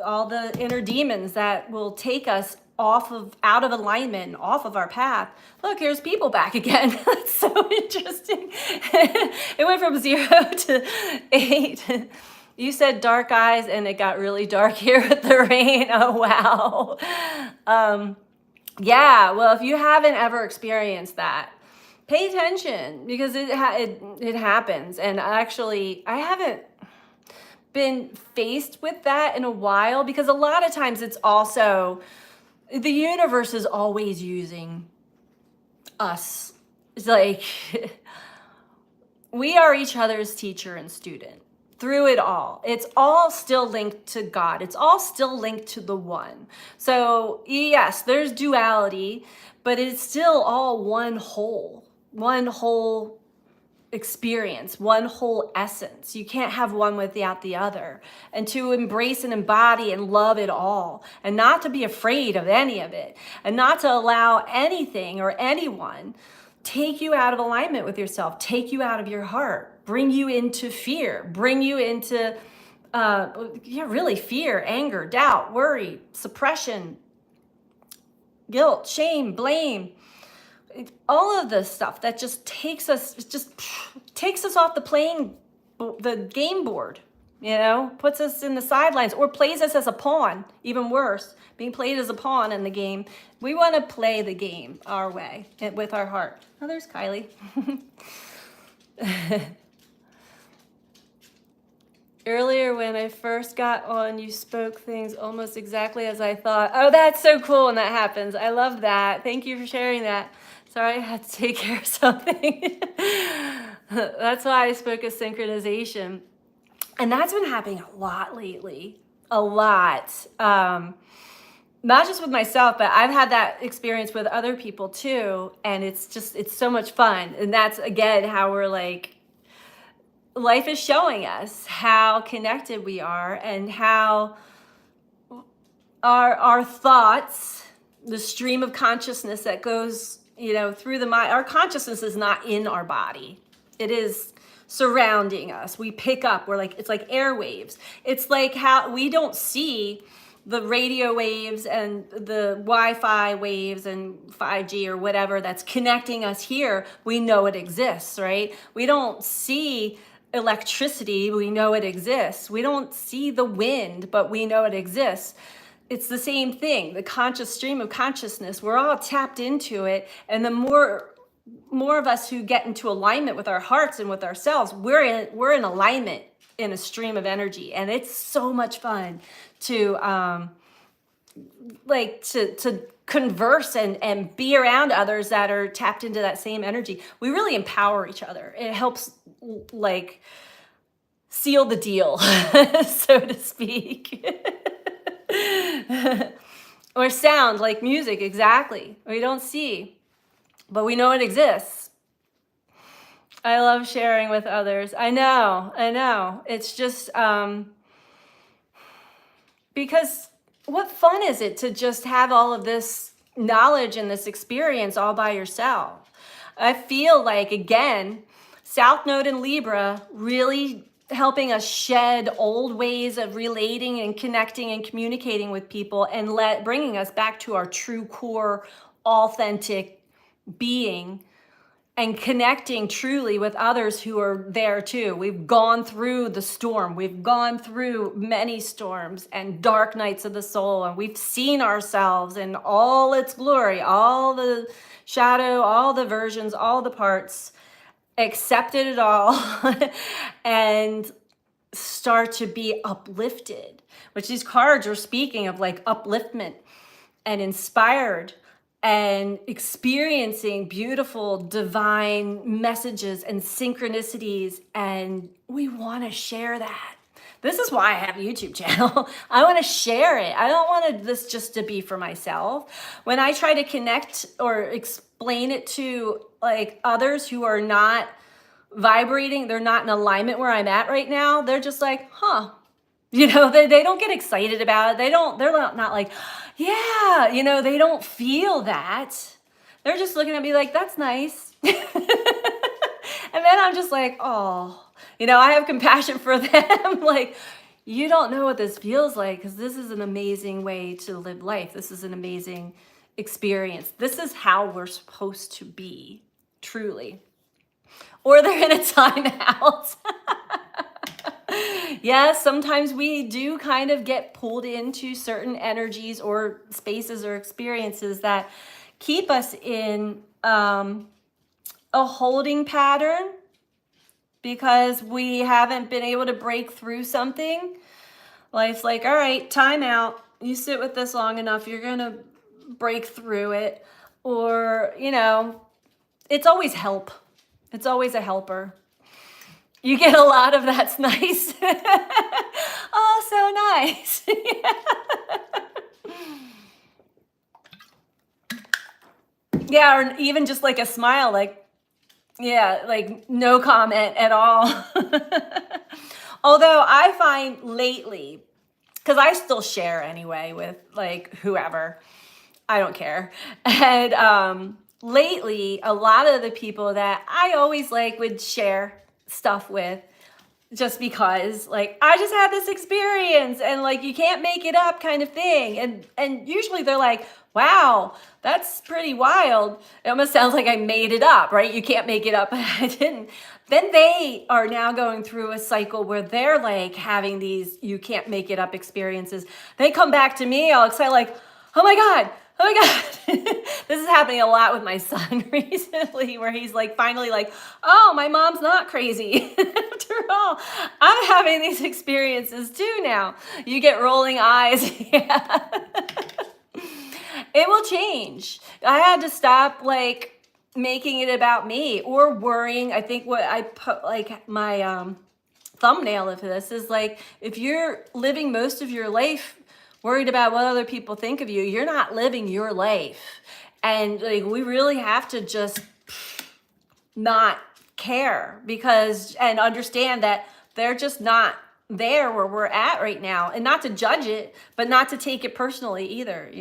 all the inner demons that will take us out of alignment, off of our path. Look, here's people back again. That's so interesting. It went from 0 to 8. You said dark eyes, and it got really dark here with the rain. Oh, wow. Yeah, well, if you haven't ever experienced that, pay attention, because it happens. And actually, I haven't been faced with that in a while, because a lot of times it's also, the universe is always using us. It's like, we are each other's teacher and student through it all. It's all still linked to God. It's all still linked to the one. So yes, there's duality, but it's still all one whole experience, one whole essence. You can't have one without the other. And to embrace and embody and love it all, and not to be afraid of any of it, and not to allow anything or anyone take you out of alignment with yourself, take you out of your heart, bring you into fear, bring you into really fear, anger, doubt, worry, suppression, guilt, shame, blame. All of this stuff that just takes us off the game board. puts us in the sidelines or plays us as a pawn, even worse, being played as a pawn in the game. We want to play the game our way with our heart. Oh, there's Kylie. Earlier when I first got on, you spoke things almost exactly as I thought. Oh, that's so cool when that happens. I love that. Thank you for sharing that. Sorry, I had to take care of something. That's why I spoke of synchronization. And that's been happening a lot lately. A lot. Not just with myself, but I've had that experience with other people too. And it's so much fun. And that's, again, how we're like, life is showing us how connected we are and how our thoughts, the stream of consciousness that goes, through the mind, our consciousness is not in our body. It is surrounding us. We pick up, it's like airwaves. It's like how we don't see the radio waves and the Wi-Fi waves and 5G or whatever that's connecting us here. We know it exists, right? We don't see electricity, we know it exists. We don't see the wind, but we know it exists. It's the same thing, the conscious stream of consciousness. We're all tapped into it, and the more of us who get into alignment with our hearts and with ourselves, we're in alignment in a stream of energy, and it's so much fun to to converse and be around others that are tapped into that same energy. We really empower each other. It helps seal the deal, so to speak. Or sound, like music, exactly. We don't see, but we know it exists. I love sharing with others. I know. It's just because what fun is it to just have all of this knowledge and this experience all by yourself? I feel like, again, South Node and Libra really helping us shed old ways of relating and connecting and communicating with people and bringing us back to our true core, authentic being and connecting truly with others who are there too. We've gone through the storm. We've gone through many storms and dark nights of the soul, and we've seen ourselves in all its glory, all the shadow, all the versions, all the parts, accepted it all, and start to be uplifted, which these cards are speaking of, like upliftment and inspired and experiencing beautiful divine messages and synchronicities. And we want to share that. This is why I have a YouTube channel. I want to share it. I don't want this just to be for myself. When I try to connect or explain it to like others who are not vibrating, they're not in alignment where I'm at right now, they're just like, huh. They don't get excited about it. They're not like, yeah, they don't feel that. They're just looking at me like, that's nice. And then I'm just like, oh, I have compassion for them. Like, you don't know what this feels like, because this is an amazing way to live life. This is an amazing experience. This is how we're supposed to be, truly. Or they're in a timeout. Yes, sometimes we do kind of get pulled into certain energies or spaces or experiences that keep us in a holding pattern because we haven't been able to break through something. Life's like, all right, time out. You sit with this long enough, you're going to break through it. Or, it's always help. It's always a helper. You get a lot of that's nice. Oh, so nice. Yeah, or even just like a smile, like, yeah, like no comment at all. Although I find lately, because I still share anyway with like whoever, I don't care. And lately, a lot of the people that I always like would share stuff with, just because like I just had this experience and like you can't make it up kind of thing, and usually they're like, wow, that's pretty wild. It almost sounds like I made it up, right? You can't make it up. I didn't. then they are now going through a cycle where they're like having these you can't make it up experiences. They come back to me all excited, like, oh my God, oh my God. This is happening a lot with my son recently, where he's like finally like, oh, my mom's not crazy. After all, I'm having these experiences too now. You get rolling eyes. Yeah. It will change. I had to stop like making it about me or worrying. I think what I put like my thumbnail of this is like, if you're living most of your life worried about what other people think of you, you're not living your life. And like, we really have to just not care and understand that they're just not there where we're at right now, and not to judge it, but not to take it personally either.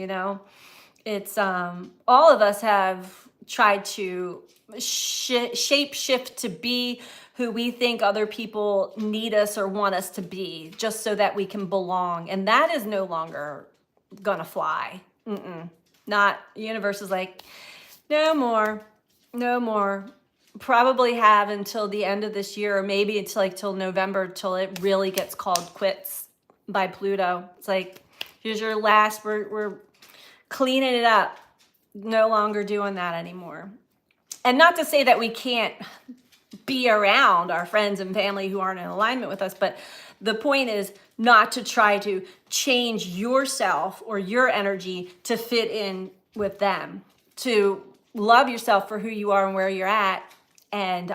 It's all of us have tried to shape shift to be who we think other people need us or want us to be, just so that we can belong. And that is no longer gonna fly. Not, universe is like, no more, no more. Probably have until the end of this year, or maybe it's like till November, till it really gets called quits by Pluto. It's like, here's your last, we're cleaning it up. No longer doing that anymore. And not to say that we can't be around our friends and family who aren't in alignment with us, but the point is not to try to change yourself or your energy to fit in with them, to love yourself for who you are and where you're at, and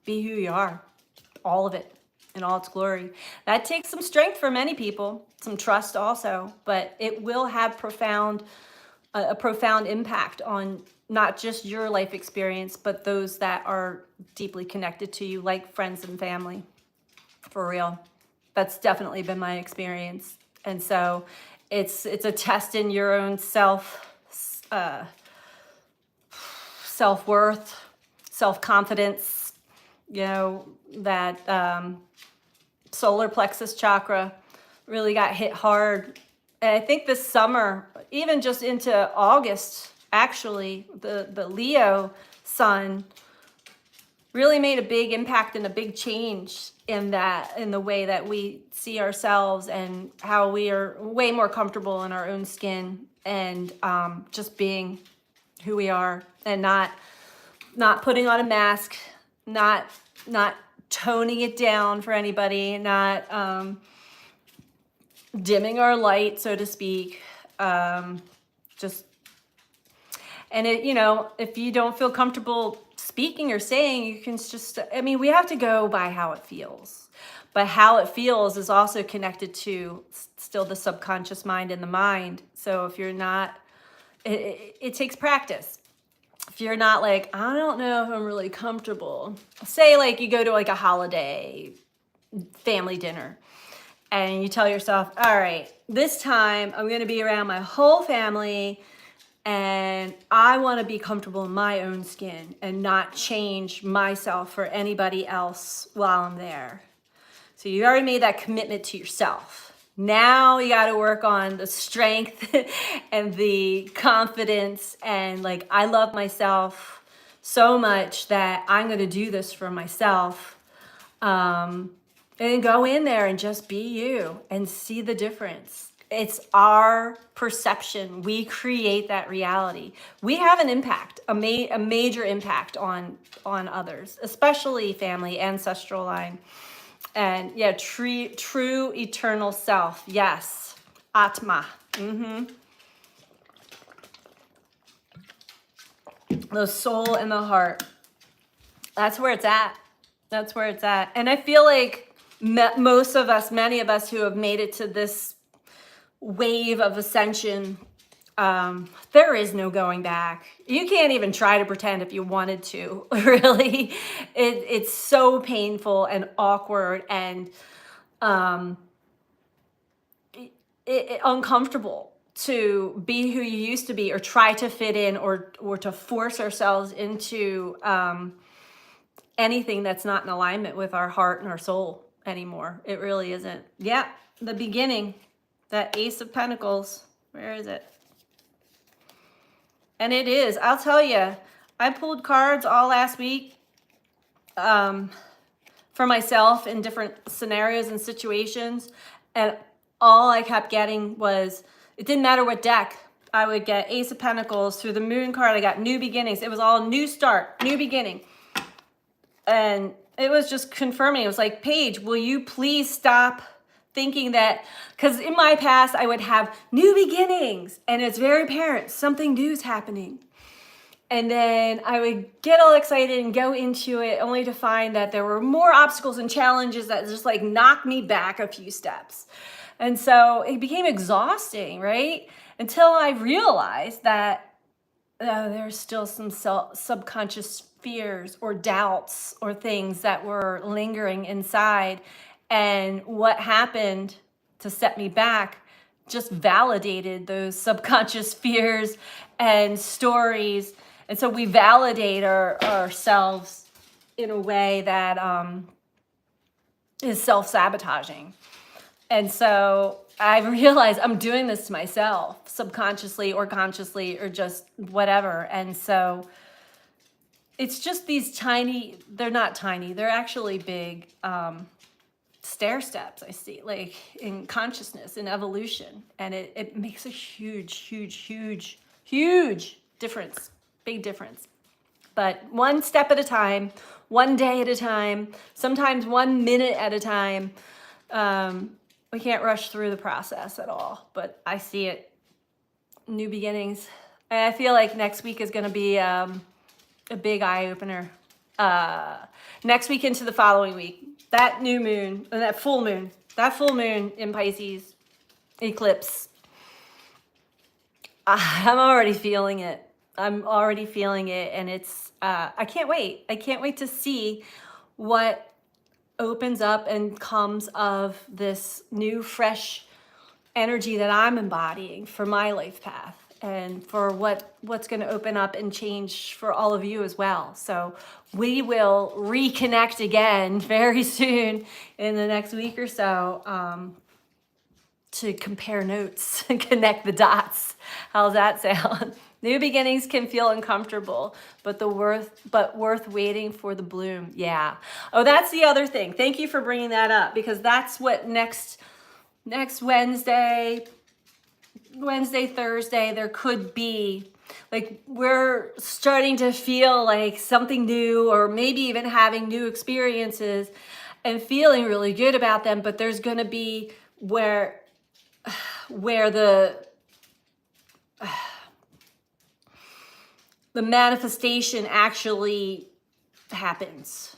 be who you are, all of it in all its glory. That takes some strength for many people, some trust also, but it will have a profound impact on not just your life experience, but those that are deeply connected to you, like friends and family, for real. That's definitely been my experience. And so it's a test in your own self-worth, self-confidence, that solar plexus chakra really got hit hard. And I think this summer, even just into August, actually, the Leo sun really made a big impact and a big change in the way that we see ourselves, and how we are way more comfortable in our own skin, and just being who we are, and not putting on a mask, not toning it down for anybody, not dimming our light, so to speak. Just, and if you don't feel comfortable speaking or saying, you can just, we have to go by how it feels. But how it feels is also connected to still the subconscious mind and the mind. So if you're not, it takes practice. If you're not like, I don't know if I'm really comfortable. Say like you go to like a holiday family dinner, and you tell yourself, all right, this time I'm going to be around my whole family, and I want to be comfortable in my own skin and not change myself for anybody else while I'm there. So you already made that commitment to yourself. Now you got to work on the strength and the confidence, and like, I love myself so much that I'm going to do this for myself. And go in there and just be you and see the difference. It's our perception. We create that reality. We have an impact, a major impact on others, especially family, ancestral line. And yeah, true eternal self. Yes, Atma. The soul and the heart. That's where it's at. That's where it's at. And I feel like many of us who have made it to this wave of ascension, there is no going back. You can't even try to pretend if you wanted to, really. It's so painful and awkward and uncomfortable to be who you used to be, or try to fit in, or to force ourselves into anything that's not in alignment with our heart and our soul anymore. It really isn't. Yeah, the beginning, that Ace of Pentacles, where is it? And it is, I'll tell you, I pulled cards all last week, for myself in different scenarios and situations. And all I kept getting was, it didn't matter what deck. I would get Ace of Pentacles. Through the Moon card, I got new beginnings. It was all new start, new beginning. And it was just confirming. It was like, Paige, will you please stop thinking that, because in my past, I would have new beginnings and it's very apparent something new is happening. And then I would get all excited and go into it only to find that there were more obstacles and challenges that just like knocked me back a few steps. And so it became exhausting, right? Until I realized that there's still some subconscious fears or doubts or things that were lingering inside. And what happened to set me back just validated those subconscious fears and stories. And so we validate ourselves in a way that is self-sabotaging. And so I realized I'm doing this to myself, subconsciously or consciously or just whatever. And so it's just these tiny, they're not tiny, they're actually big stair steps I see, like in consciousness, in evolution. And it makes a huge difference, big difference. But one step at a time, one day at a time, sometimes 1 minute at a time. We can't rush through the process at all, but I see it. New beginnings. And I feel like next week is going to be a big eye-opener. Next week into the following week, that new moon, and that full moon in Pisces eclipse, I'm already feeling it. And it's, I can't wait. I can't wait to see what opens up and comes of this new, fresh energy that I'm embodying for my life path and for what's going to open up and change for all of you as well. So we will reconnect again very soon in the next week or so to compare notes and connect the dots. How's that sound? New beginnings can feel uncomfortable, but worth waiting for the bloom. Yeah. Oh, that's the other thing. Thank you for bringing that up, because that's what next Wednesday, Thursday, there could be. Like, we're starting to feel like something new, or maybe even having new experiences and feeling really good about them. But there's going to be where the manifestation actually happens.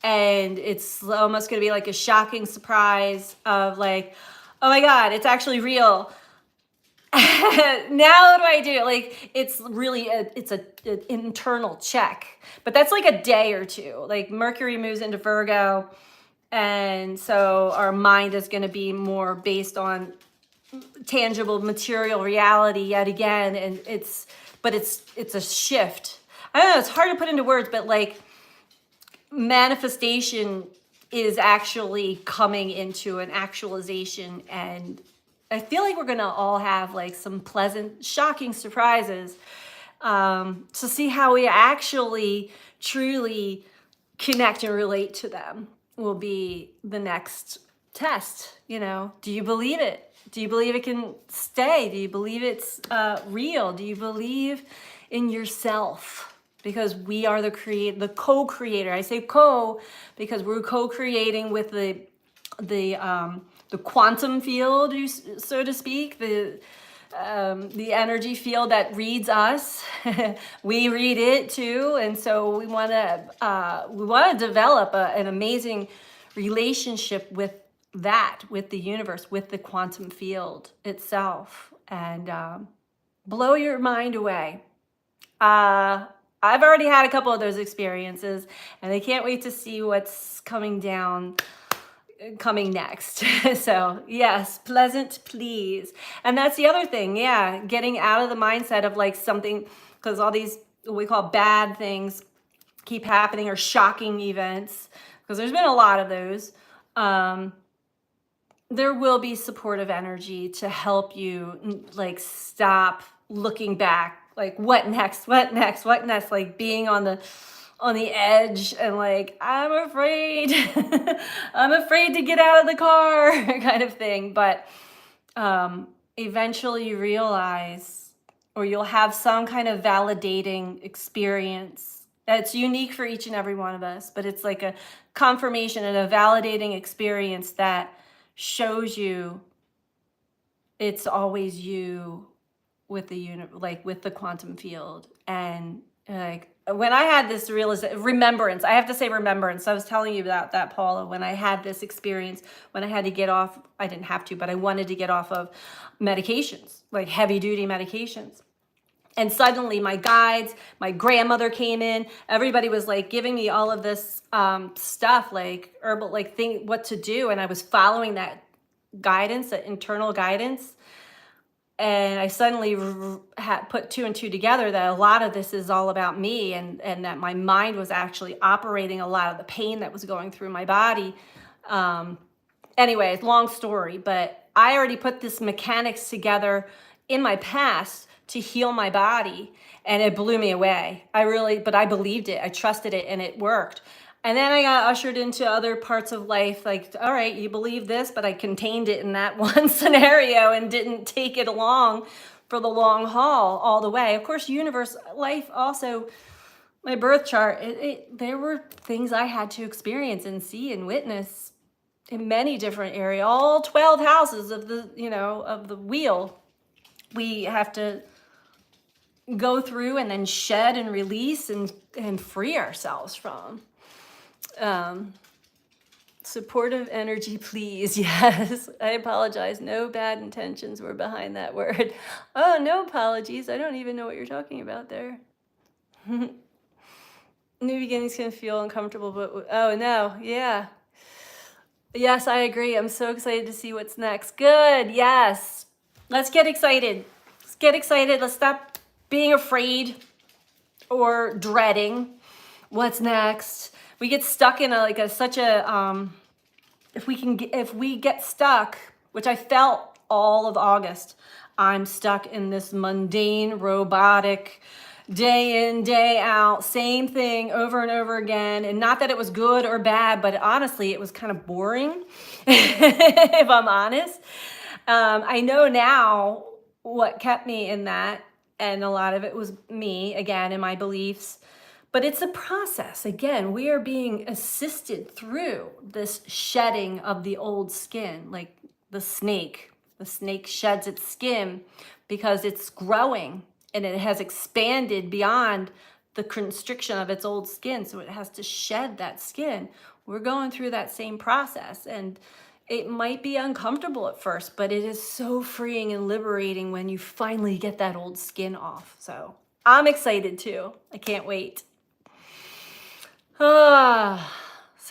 And it's almost going to be like a shocking surprise of like, oh my God, it's actually real. Now what do I do? Like, it's really an internal check. But that's like a day or two. Like, Mercury moves into Virgo. And so our mind is going to be more based on tangible material reality yet again. And it's a shift. I don't know, it's hard to put into words, but like, manifestation is actually coming into an actualization. And I feel like we're going to all have like some pleasant, shocking surprises to see how we actually truly connect and relate to them will be the next test. You know, do you believe it? Do you believe it can stay? Do you believe it's real? Do you believe in yourself? Because we are the co-creator. I say co because we're co-creating with the quantum field, so to speak, the energy field that reads us. We read it too, and so we want to develop an amazing relationship with the universe, with the quantum field itself, and blow your mind away. I've already had a couple of those experiences, and I can't wait to see what's coming next. So yes, pleasant please. And that's the other thing. Yeah. Getting out of the mindset of like something, because all these, what we call bad things keep happening, or shocking events, because there's been a lot of those. There will be supportive energy to help you like stop looking back, like what next, like being on on the edge and like, I'm afraid, I'm afraid to get out of the car kind of thing. But eventually you realize, or you'll have some kind of validating experience that's unique for each and every one of us, but it's like a confirmation and a validating experience that shows you it's always you with the like with the quantum field. And like when I had this remembrance, I have to say remembrance. I was telling you about that, Paula, when I had this experience, when I had to get off, I didn't have to, but I wanted to get off of medications, like heavy duty medications. And suddenly my guides, my grandmother came in, everybody was like giving me all of this stuff, like herbal, like what to do. And I was following that guidance, that internal guidance. And I suddenly had put two and two together that a lot of this is all about me, and that my mind was actually operating a lot of the pain that was going through my body. Anyway, it's a long story, but I already put this mechanics together in my past to heal my body, and it blew me away. But I believed it, I trusted it, and it worked. And then I got ushered into other parts of life, like, all right, you believe this, but I contained it in that one scenario and didn't take it along for the long haul all the way. Of course, universe, life also, my birth chart, there were things I had to experience and see and witness in many different areas, all 12 houses of the, of the wheel. We have to go through and then shed and release and free ourselves from. Supportive energy, please. Yes, I apologize. No bad intentions were behind that word. Oh, no apologies. I don't even know what you're talking about there. New beginnings can feel uncomfortable, but oh no, yeah. Yes, I agree. I'm so excited to see what's next. Good, yes. Let's get excited. Let's get excited. Let's stop being afraid or dreading what's next. We get stuck in if we get stuck, which I felt all of August, I'm stuck in this mundane, robotic, day in, day out, same thing over and over again. And not that it was good or bad, but honestly, it was kind of boring, if I'm honest. I know now what kept me in that, and a lot of it was me, again, and my beliefs. But it's a process. Again, we are being assisted through this shedding of the old skin, like the snake. The snake sheds its skin because it's growing and it has expanded beyond the constriction of its old skin. So it has to shed that skin. We're going through that same process, and it might be uncomfortable at first, but it is so freeing and liberating when you finally get that old skin off. So I'm excited too. I can't wait. So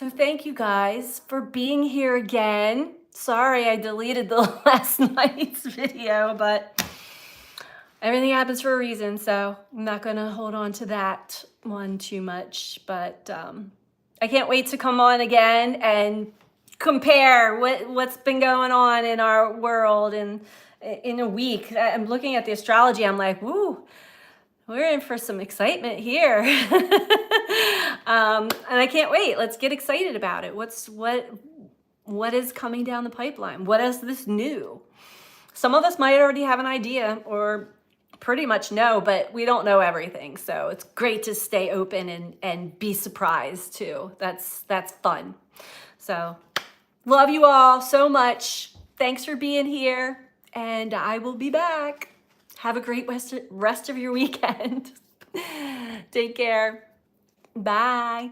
thank you guys for being here again. Sorry I deleted the last night's video, but everything happens for a reason, so I'm not gonna hold on to that one too much. But I can't wait to come on again and compare what's been going on in our world and in a week. I'm looking at the astrology, I'm like, woo, we're in for some excitement here. And I can't wait. Let's get excited about it. What is coming down the pipeline? What is this new? Some of us might already have an idea or pretty much know, but we don't know everything. So it's great to stay open and be surprised too. That's fun. So love you all so much. Thanks for being here, and I will be back. Have a great rest of your weekend. Take care. Bye.